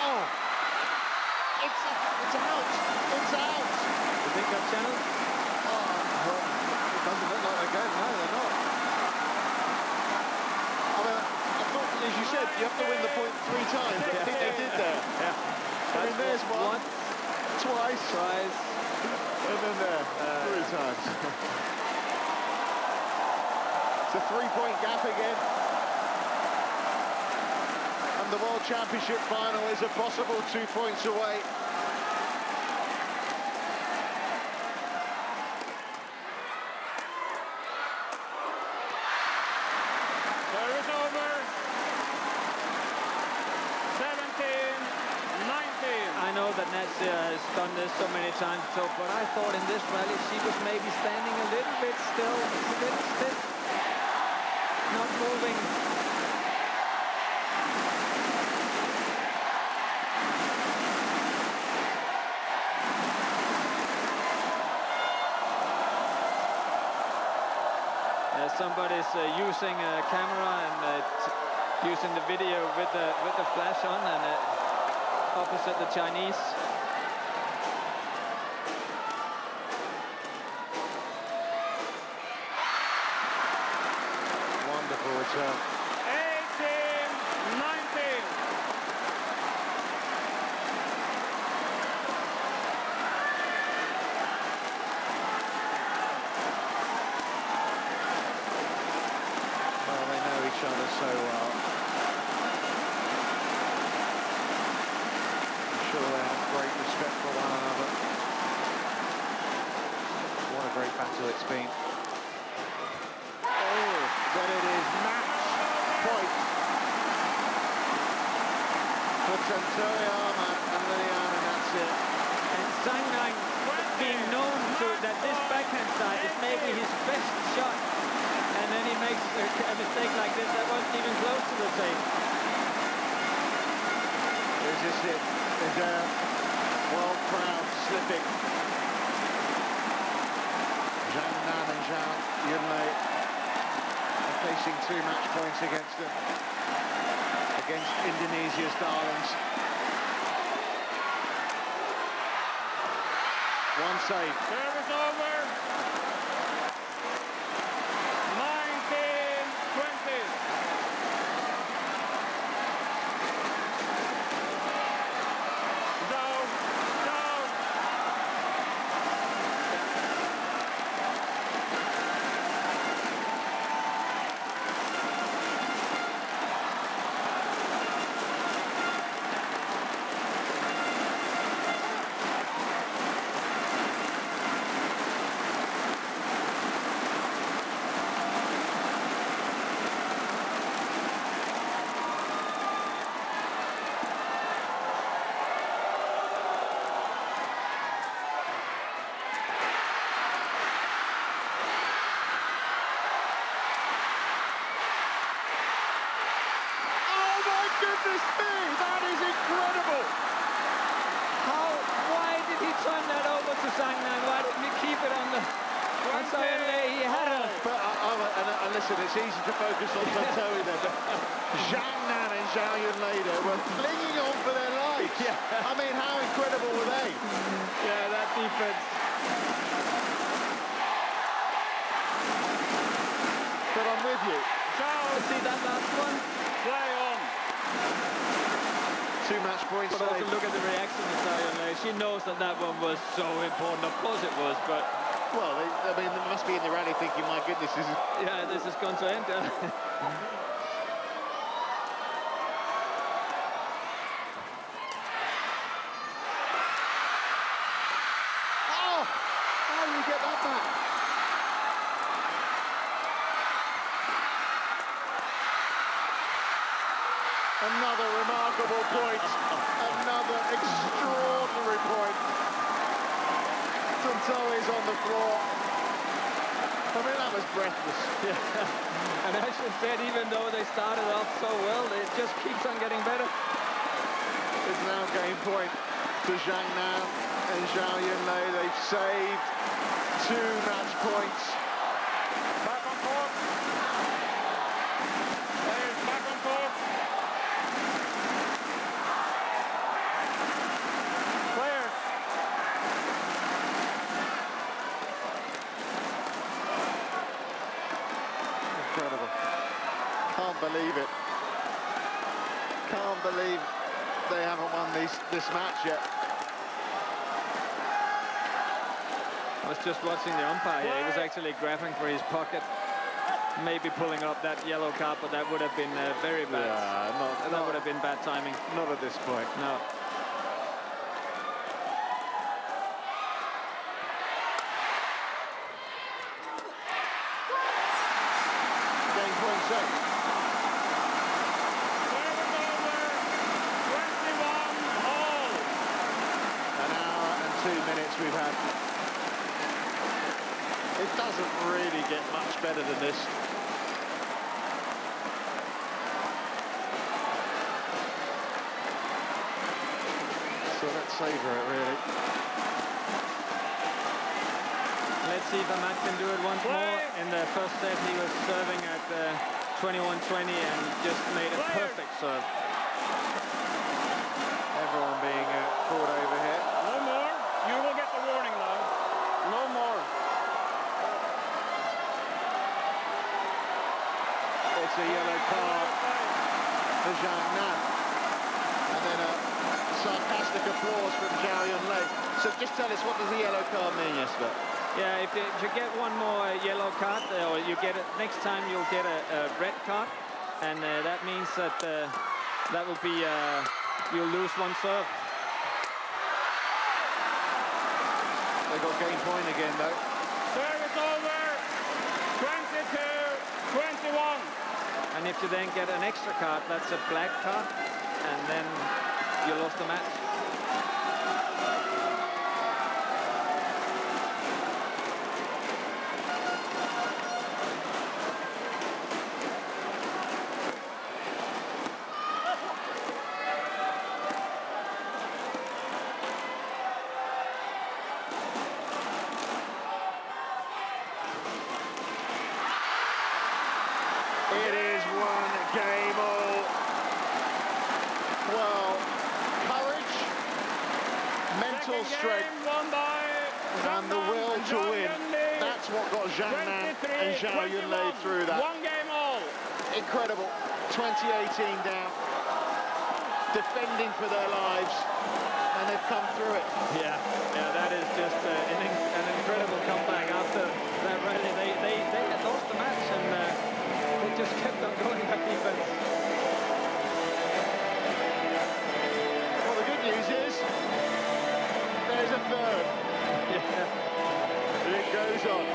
Oh! It's out! It's out! You think that's channel? Well, it doesn't look like they're going. No, they're not. I mean, I thought, as you said, you have to win the point 3 times, but I think they did there. Yeah. I mean, there's one, twice, and then there, 3 times. It's a 3-point gap again. And the World Championship final is a possible 2 points away. Service over. 17-19. I know that NATSIR has done this so many times, so, but I thought in this rally she was maybe standing a little bit still. It's a little stiff, not moving. Somebody's using a camera and using the video with the flash on, and opposite the Chinese. Wonderful return. 18-19. Well, they know each other so well. I'm sure they have great respect for one another. What a great battle it's been. Oh, but it is match point for Tontowi, AHMAD and Liliyana, NATSIR. And ZHANG being known to that this backhand side is maybe his best shot, and then he makes a mistake like this that wasn't even close to the tape. Is this it? Is a world crowd slipping? Zhang and Zhao Yunlei are facing 2 match points against them, against Indonesia's darlings. 1 save. Service over. 19-20. Zhao. Zhang, why didn't he keep it on the... On Zhao Yunlei, he had her. But and listen, it's easy to focus on Tontowi there, but Zhang Nan and Zhao Yunlei were clinging on for their lives. Yeah. I mean, how incredible were they? Yeah, that defense. But I'm with you. Zhao, See that last one? play on. 2 match points. But also look at the reaction of Zhao Yunlei. She knows that that one was so important. Of course it was, but... Well, I mean, they must be in the rally thinking, my goodness, this is... Yeah, this is going to end. Oh! How do you get that back? Another remarkable point. Another extraordinary point. Tontowi's on the floor. I mean, that was breathless. Yeah. And as you said, even though they started off so well, it just keeps on getting better. It's now game point to Zhang Nan and Zhao Yunlei. They've saved 2 match points. Back on court. Players back on court. Players. Incredible. Can't believe it. Can't believe they haven't won this match yet. I was just watching the umpire. He was actually grabbing for his pocket, maybe pulling up that yellow card, but that would have been very bad. Yeah, That would have been bad timing. not at this point. No. Game point set. Service over. 21 all. An hour and 2 minutes we've had. It doesn't really get much better than this. So let's savour it, really. Let's see if Ahmad can do it once more. In the first set, he was serving at 21-20 and just made a perfect serve. Everyone being caught over here. No more. You will get the warning now. No more. It's a yellow card for Zhang Nan. And then a sarcastic applause from Zhao Yunlei. So just tell us, what does the yellow card mean, Jesper? Yeah, if you get one more yellow card, or you get it next time, you'll get a red card, and that means that that will be you'll lose one serve. They got game point again, though. Service over. 22-21. And if you then get an extra card, that's a black card, and then you lost the match. It is one game all. Well, courage, mental strength, Won by and the will to win. That's what got Zhang Nan and Zhao Yunlei through that. One game all. Incredible. 2018 down, defending for their lives, and they've come through it. Yeah, that is just an incredible comeback after that rally. They had lost the match, and they just kept on going that defense. Well, the good news is there's a third. Yeah. It goes on.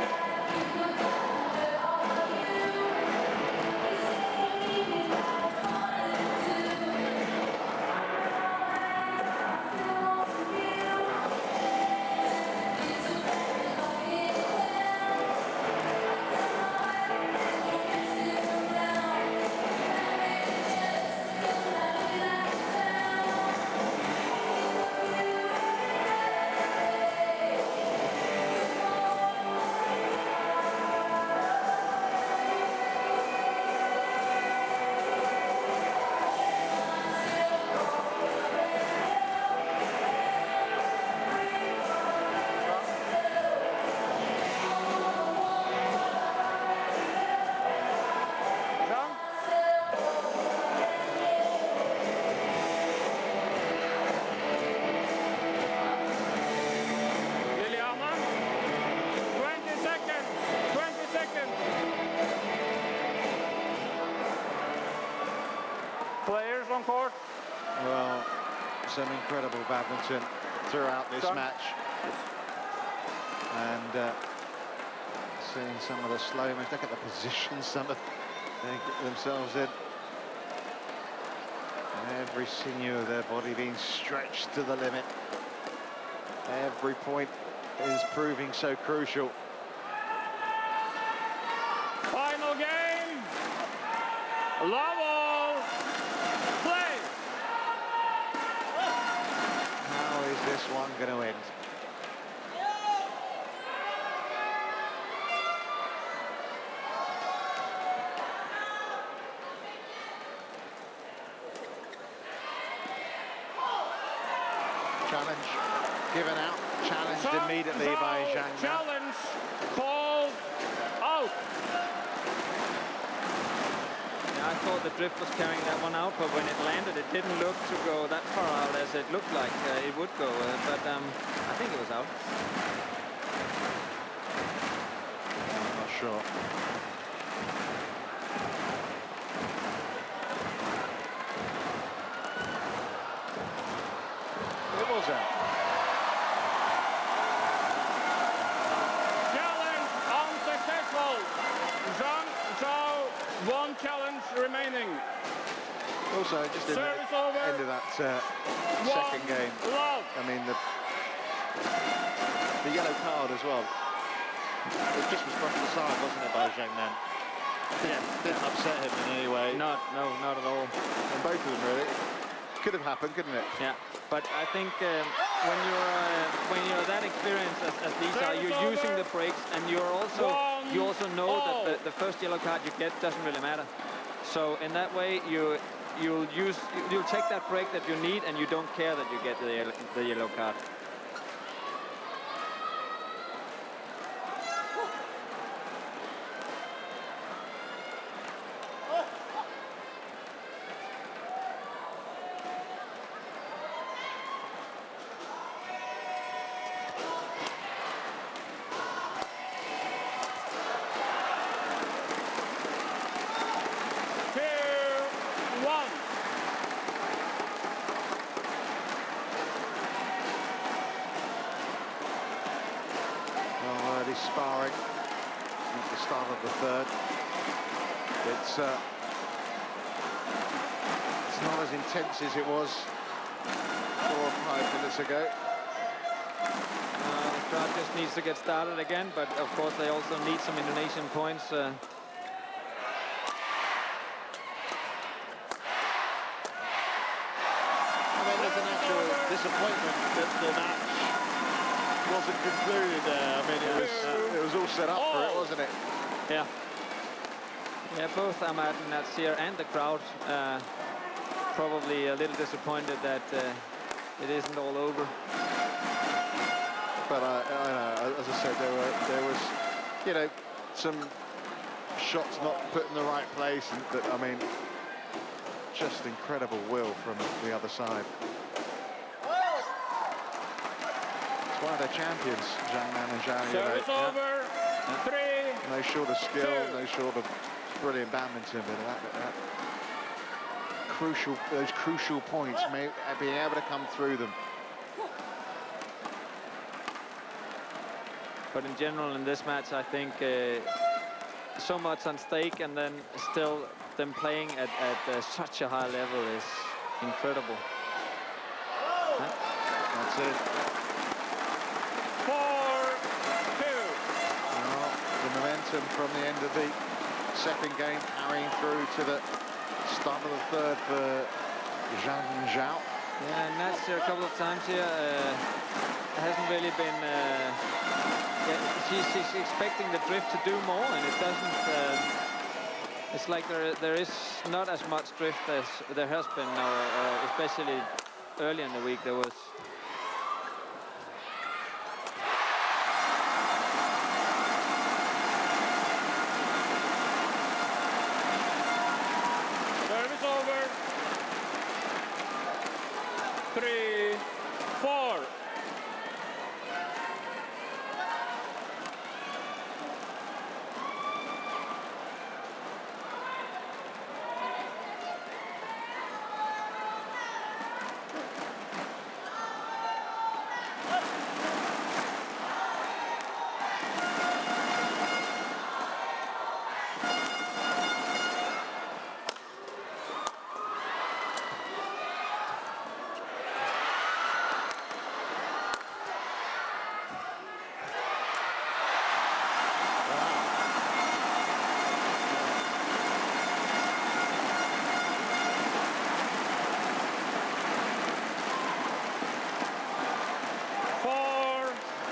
some incredible badminton throughout this match. And seeing some of the slow moves, look at the positions some of they get themselves in. Every sinew of their body being stretched to the limit. Every point is proving so crucial. Final game. Love all. Play. How is this one going to end? Challenge given out, challenged immediately by Zhang. Challenge called out. Yeah, I thought the drift was carrying that one out, but when it landed, it didn't look to go that far out as it looked like it would go. But I think it was out. I'm not sure. It was out. Challenge unsuccessful. Zhao, one challenge remaining. Also, just in the Service over. end of that second game, Love. I mean, the yellow card as well. It just was brushed aside, wasn't it, by Zhang Man? Didn't upset him in any way. No, not at all. And both of them, really. Could have happened, couldn't it? Yeah, but I think when you're that experienced as these are, you're using the brakes, and you also know that the first yellow card you get doesn't really matter. So in that way, you'll take that break that you need, and you don't care that you get the yellow card. Sparring at the start of the third. It's not as intense as it was 4 or 5 minutes ago. The crowd just needs to get started again, but of course they also need some Indonesian points. I mean, there's an actual disappointment that the match wasn't concluded there. I mean, it was all set up for it, wasn't it? Yeah. Yeah, both AHMAD and NATSIR and the crowd probably a little disappointed that it isn't all over. But I know, as I said, there was, you know, some shots not put in the right place, and that, I mean, just incredible will from the other side. It's one of their champions, Zhang Man and Zhao. Service over. 3. No short of skill, 2. no short of brilliant badminton, but those crucial points, being able to come through them. But in general, in this match, I think so much on stake, and then still them playing at such a high level is incredible. That's it. 4-2. Well, the momentum from the end of the second game carrying through to the start of the third for Zhang and Zhao. Yeah, NATSIR a couple of times here hasn't really been. She's expecting the drift to do more, and it doesn't. It's like there is not as much drift as there has been now, especially early in the week. There was. Service over. 3-4.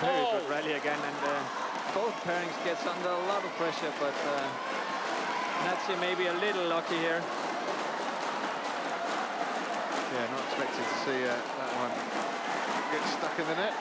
Very good rally again, and both pairings gets under a lot of pressure, but NATSIR maybe a little lucky here. Yeah, not expecting to see that one get stuck in the net.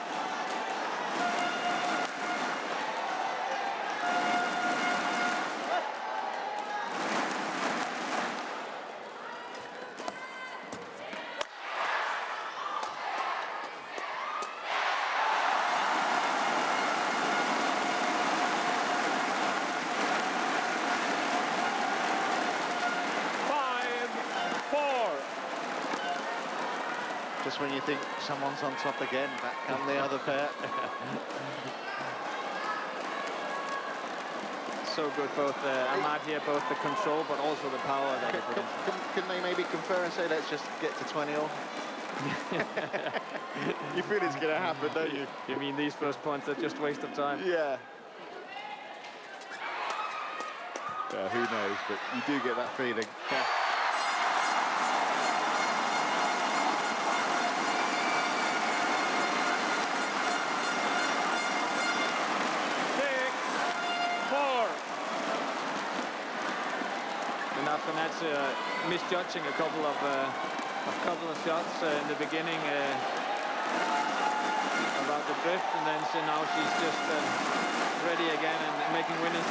Just when you think someone's on top again, back come the other pair. So good, both AHMAD here, both the control but also the power that it brings. Can they maybe confer and say, let's just get to 20 all? You feel it's going to happen, don't you? You mean these first points are just waste of time? Yeah. Yeah, who knows, but you do get that feeling. Yeah. After NATSIR misjudging a couple of shots in the beginning about the drift, and then so now she's just ready again and making winners.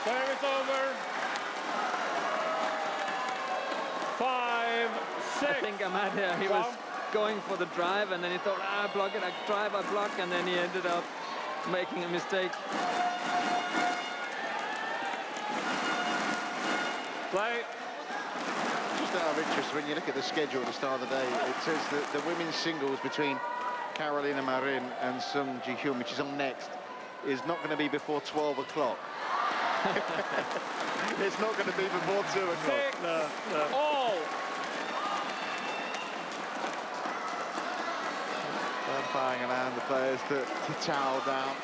Service over. 5-6. I think AHMAD here, he was going for the drive, and then he thought, I block it, I drive, I block, and then he ended up making a mistake. Play. Just out of interest, when you look at the schedule at the start of the day, it says that the women's singles between Carolina Marin and Sung Ji-hyun, which is on next, is not going to be before 12 o'clock. It's not going to be before 2 o'clock. No. All. Umpiring allowing the players to towel down.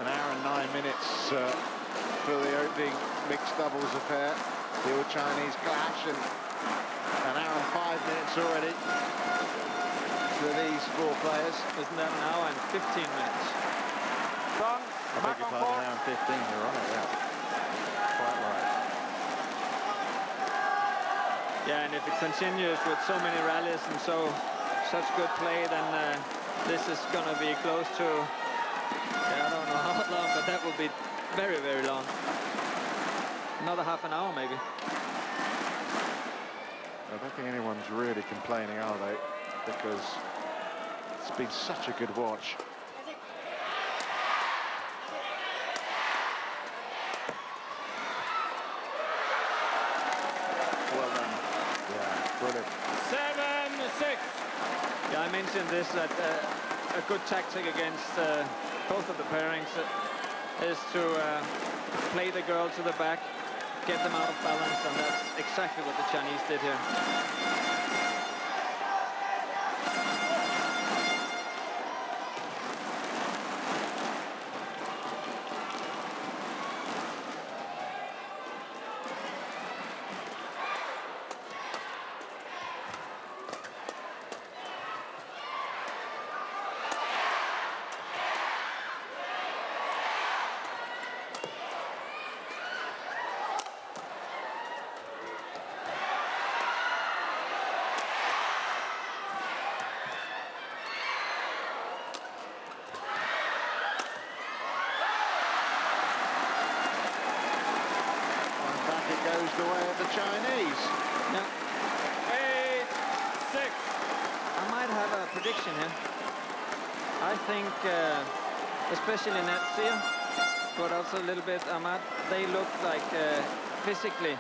An hour and 9 minutes for the opening mixed doubles affair. The all Chinese clash, and an hour and 5 minutes already for these four players. Isn't that an hour and 15 minutes? Strong. I beg your pardon, an hour and 15, you're on it, yeah. Quite right. Yeah, and if it continues with so many rallies and such good play, then this is going to be close to, I don't know how long, but that will be very, very long. Another half an hour, maybe. I don't think anyone's really complaining, are they? Because it's been such a good watch. Well done. Yeah, brilliant. 7-6. Yeah, I mentioned this, that a good tactic against both of the pairings is to play the girl to the back, get them out of balance, and that's exactly what the Chinese did here. Goes the way of the Chinese. Yeah. 8-6. I might have a prediction here. I think, especially NATSIR, but also a little bit AHMAD, they look like physically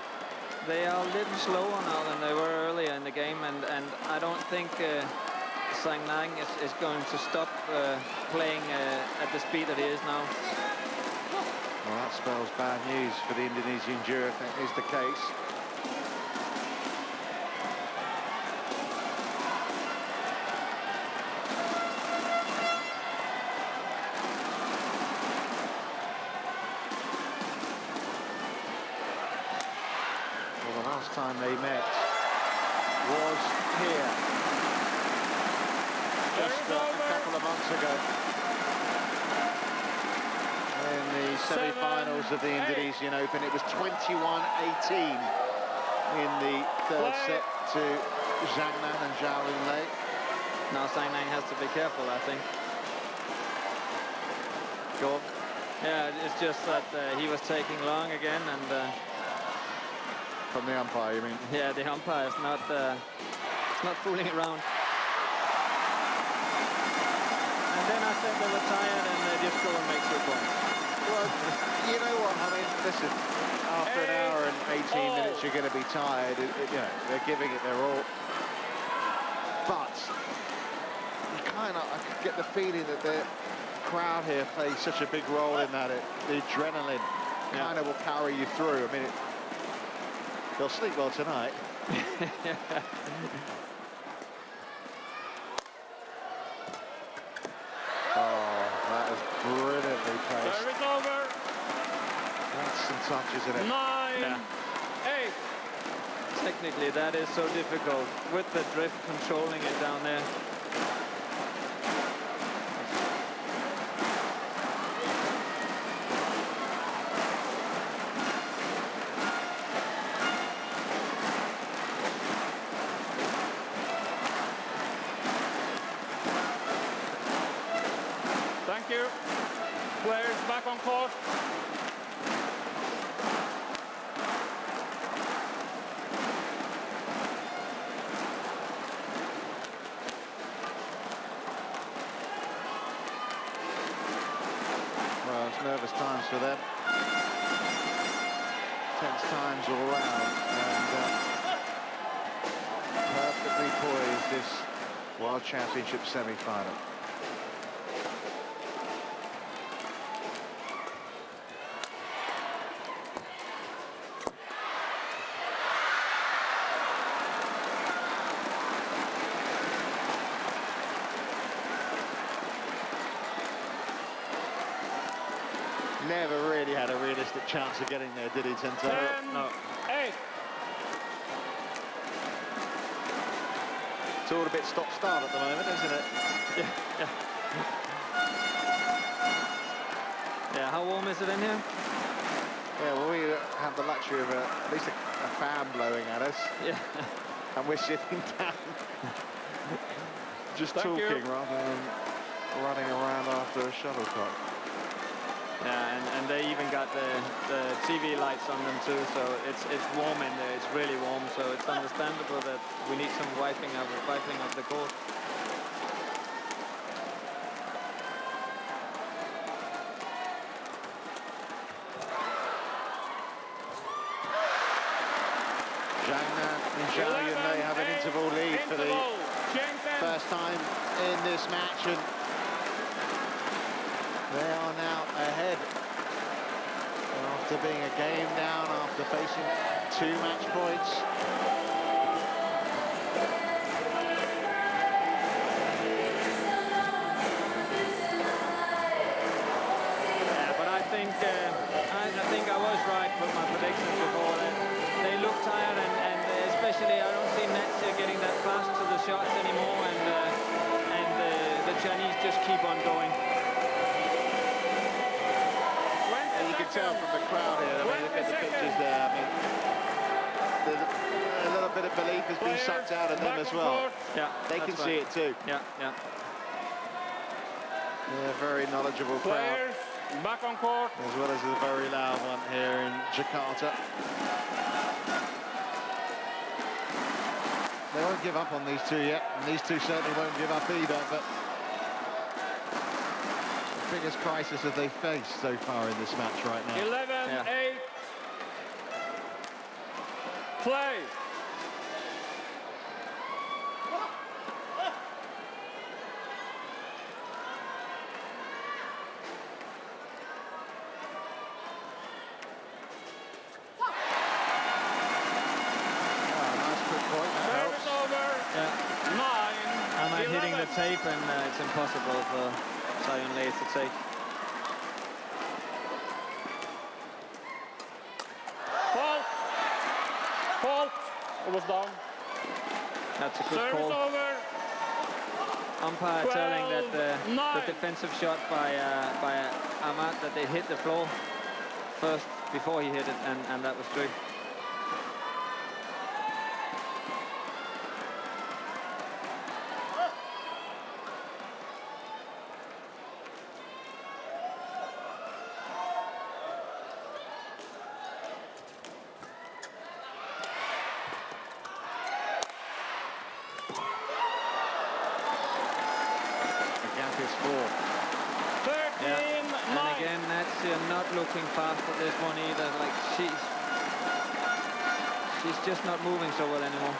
they are a little slower now than they were earlier in the game, and I don't think ZHANG is going to stop playing at the speed that he is now. Well, that spells bad news for the Indonesian juror if that is the case. time they met was here. Just a couple of months ago. In the semi-finals of the Indonesian Open, it was 21-18 in the third set to Zhang and Zhao Yunlei. Now Zhang has to be careful, I think. Go on. Yeah, it's just that he was taking long again, and From the umpire, you mean? yeah, the umpire is not fooling around. And then I said they were tired, and they just go and make 2 points. Well, you know what? I mean, listen. After an hour and 18 minutes, you're going to be tired. You know, they're giving it their all. But you kind of, I get the feeling that the crowd here plays such a big role in that. The adrenaline kind of will carry you through. I mean, they'll sleep well tonight. Oh, that is brilliantly placed. Service over. That's some touch, isn't it? 9-8. Technically, that is so difficult with the drift controlling it down there. Thank you. Players back on court. Well, it's nervous times for them. Tense times all round. And perfectly poised this World Championship semi-final. Never really had a realistic chance of getting there, did he, Tontowi? No. 8. It's all a bit stop-start at the moment, isn't it? Yeah. Yeah, how warm is it in here? Yeah, well, we have the luxury of at least a fan blowing at us. Yeah. And we're sitting down. Just Thank you. talking rather than running around after a shuttlecock. Yeah, and they even got the TV lights on them too, so it's warm in there. It's really warm, so it's understandable that we need some wiping of the court. Zhang and Zhao Yunlei have an interval lead for the first time in this match, and they are now ahead after being a game down, after facing 2 match points. Yeah, but I think I was right with my predictions before. They look tired, and especially I don't see NATSIR getting that fast to the shots anymore, and the Chinese just keep on going. You can tell from the crowd here. I mean, look at the pictures there. I mean, a little bit of belief has been sucked out of them as well. Yeah, They can see it too. Yeah, yeah. They're a very knowledgeable crowd, Players back on court. as well as a very loud one here in Jakarta. They won't give up on these two yet, and these two certainly won't give up either, but the biggest crisis that they faced so far in this match right now. 11-8. Play. Service over. Yeah. 9. Am I hitting 11. the tape, and it's impossible for Zhao Yunlei to take. Fault. Fault. was down. That's a good Service call. over. Umpire telling that the 12-9. defensive shot by AHMAD, that they hit the floor first before he hit it, and that was true. And again, NATSIR not looking fast at this one either. Like she's just not moving so well anymore.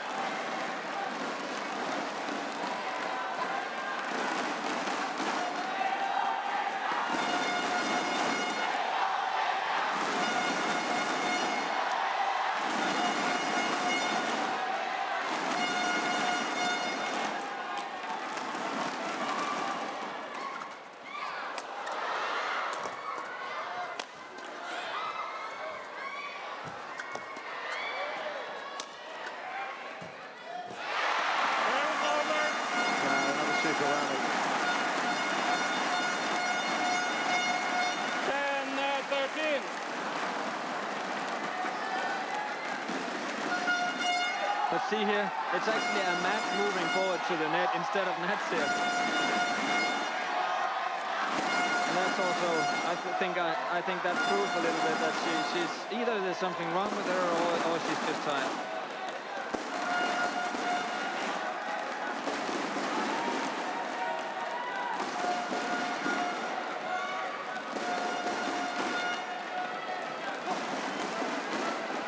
But see here, it's actually AHMAD moving forward to the net instead of NATSIR. And that's also, I think that proves a little bit that she's either there's something wrong with her or she's just tired.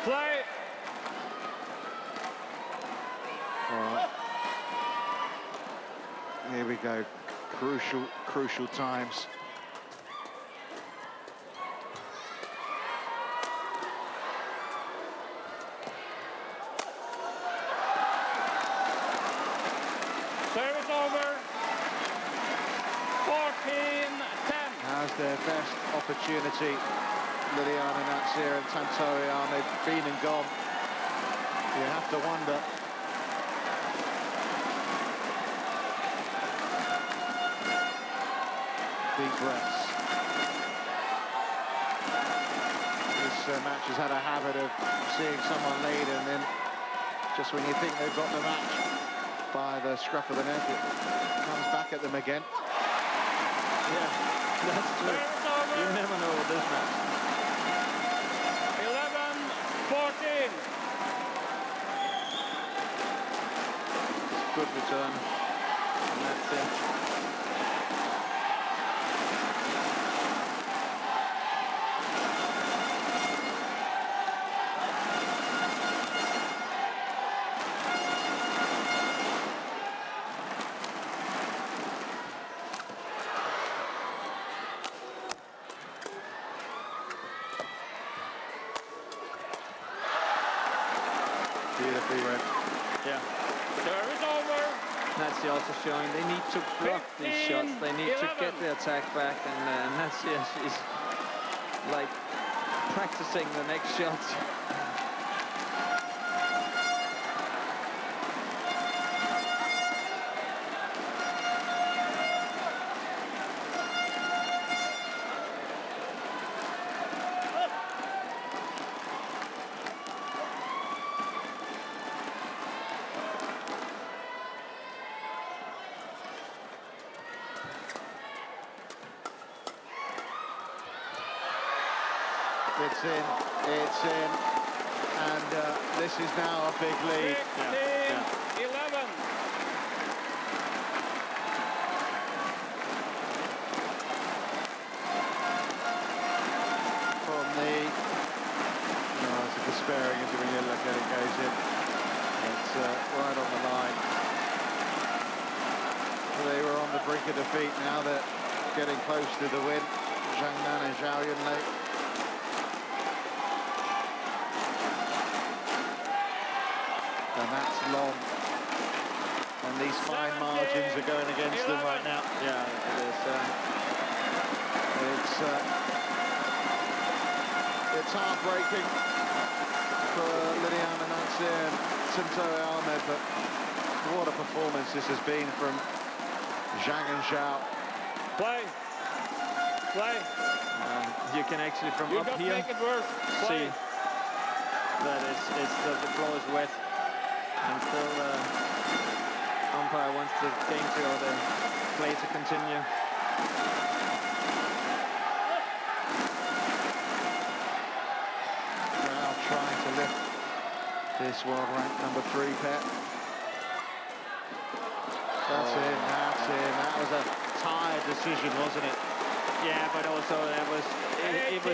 Play. All right. Here we go. Crucial times. Service over. 14-10. Now's their best opportunity. Liliyana, NATSIR and Tontowi they've been and gone. You have to wonder. Deep breaths. This match has had a habit of seeing someone lead and then just when you think they've got the match by the scruff of the neck, it comes back at them again. Yeah, that's true. You never know with this match. 11-14. Good return. And that's it. Beautifully read. Yeah. Service over. NATSIR also showing they need to block these shots. They need to 11. get the attack back, and NATSIR is like practicing the next shots. It's in, and this is now a big lead. 15-11. From the, it's a despairing as when you look at it goes in. It's right on the line. They were on the brink of defeat. Now they're getting close to the win. ZHANG and Zhao Yunlei. And that's long. And these fine margins are going against them right now. Yeah, it is. It's heartbreaking for Liliyana, NATSIR and Tontowi AHMAD, but what a performance this has been from Zhang and Zhao. Play. You can actually from You up just here make it worse. Play. see that the floor is wet, and still umpire wants the game to, or the play to continue. Now trying to lift this world ranked number 3 pair. That's in. That was a tired decision, wasn't it? Yeah, but also it was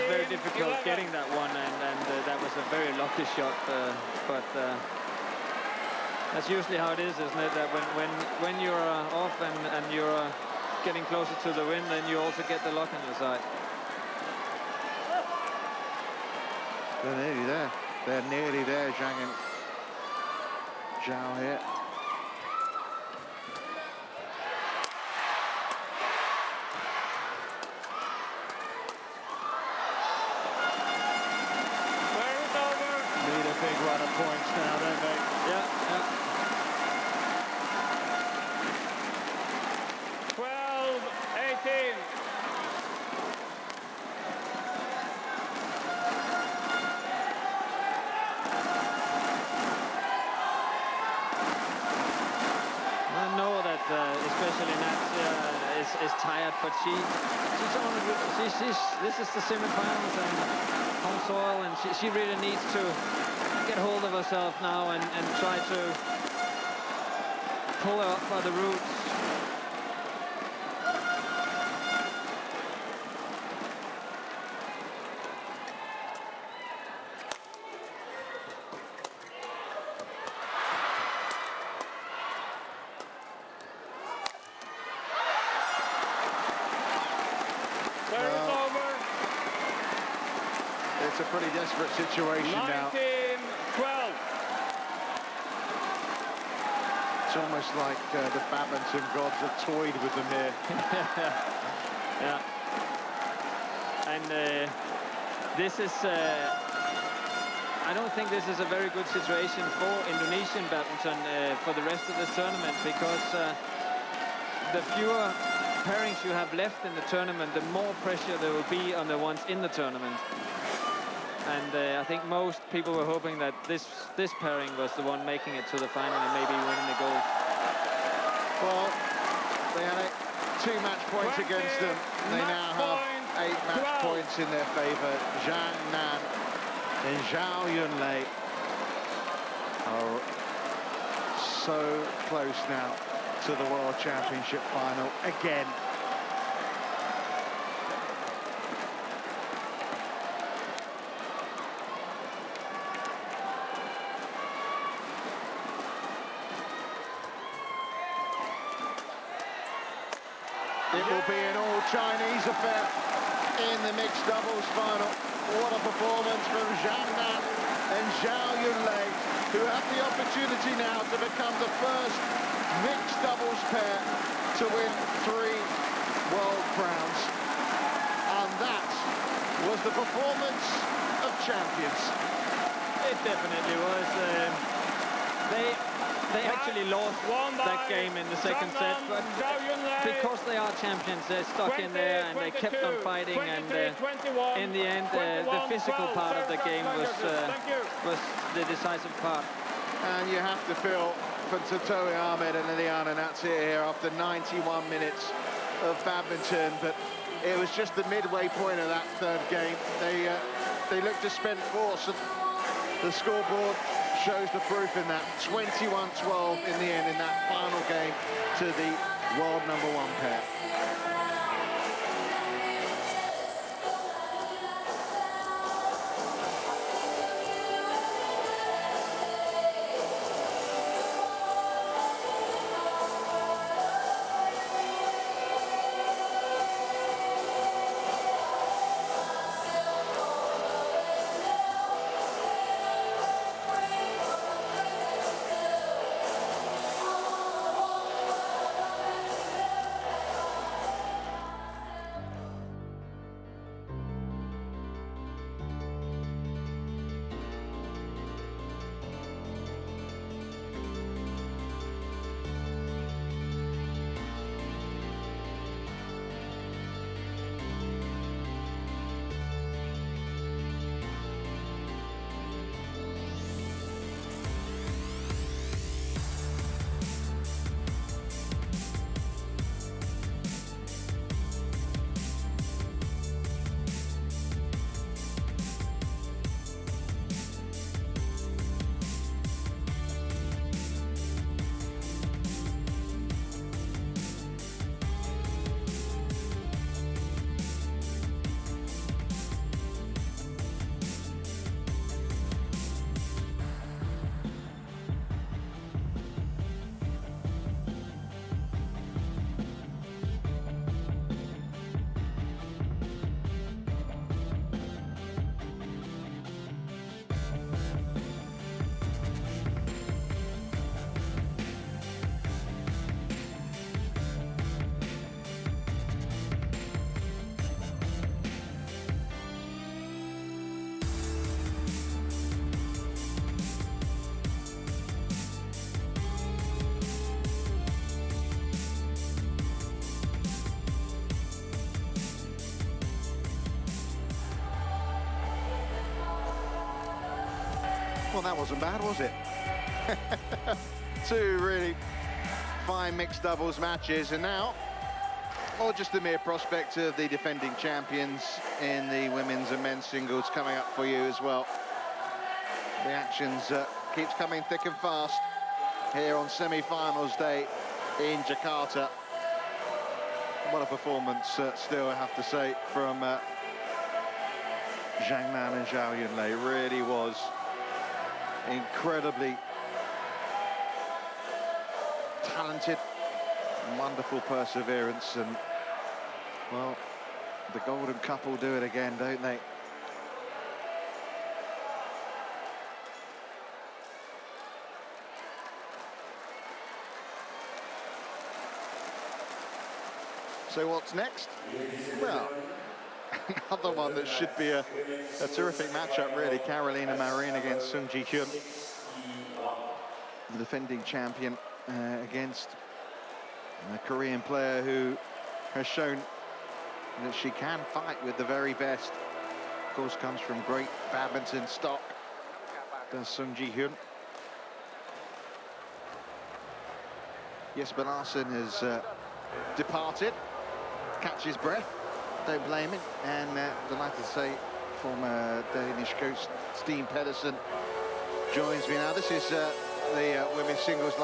very difficult getting that one, and that was a very lucky shot. But that's usually how it is, isn't it? That when you're off and you're getting closer to the win, then you also get the luck on your side. They're nearly there. They're nearly there, Zhang and Zhao here. Big run of points now, don't they? Yeah. 12-18. I know that especially NATSIR is tired, but this is the semifinals and home soil, and she really needs to get hold of herself now and try to pull her up by the roots. It's a pretty desperate situation now. 19-12. It's almost like the badminton gods have toyed with them here. Yeah. And this is, I don't think this is a very good situation for Indonesian badminton for the rest of this tournament, because the fewer pairings you have left in the tournament, the more pressure there will be on the ones in the tournament. And I think most people were hoping that this pairing was the one making it to the final and maybe winning the gold. Well, they had 2 match points against them. They now have 8 match points in their favor. Zhang Nan and Zhao Yunlei are so close now to the World Championship final again. It will be an all-Chinese affair in the mixed doubles final. What a performance from Zhang Nan and Zhao Yunlei, who have the opportunity now to become the first mixed doubles pair to win 3 world crowns. And that was the performance of champions. It definitely was. They actually lost that game in the second set, but because they are champions, they're stuck in there and they kept on fighting, and in the end the physical part of the game was the decisive part. And you have to feel for Tontowi AHMAD and Liliyana NATSIR here after 91 minutes of badminton, but it was just the midway point of that 3rd game. They looked to spend force, and the scoreboard shows the proof in that. 21-12 in the end in that final game to the world #1 pair. Well, that wasn't bad, was it? Two really fine mixed doubles matches, and now, or just the mere prospect of the defending champions in the women's and men's singles coming up for you as well. The actions keeps coming thick and fast here on semi-finals day in Jakarta. What a performance still, I have to say, from Zhang Man and Zhao Yunlei. Really was incredibly talented, wonderful perseverance, and well, the golden couple do it again, don't they? So what's next? Well, another one that should be a terrific matchup, really. Carolina Marin against Sung Ji Hyun, the defending champion, against a Korean player who has shown that she can fight with the very best. Of course, comes from great badminton stock, does Sung Ji Hyun. Jesper Larsen has departed, catches breath, don't blame him, and delighted to say former Danish coach Stine Pedersen joins me now. This is the women's singles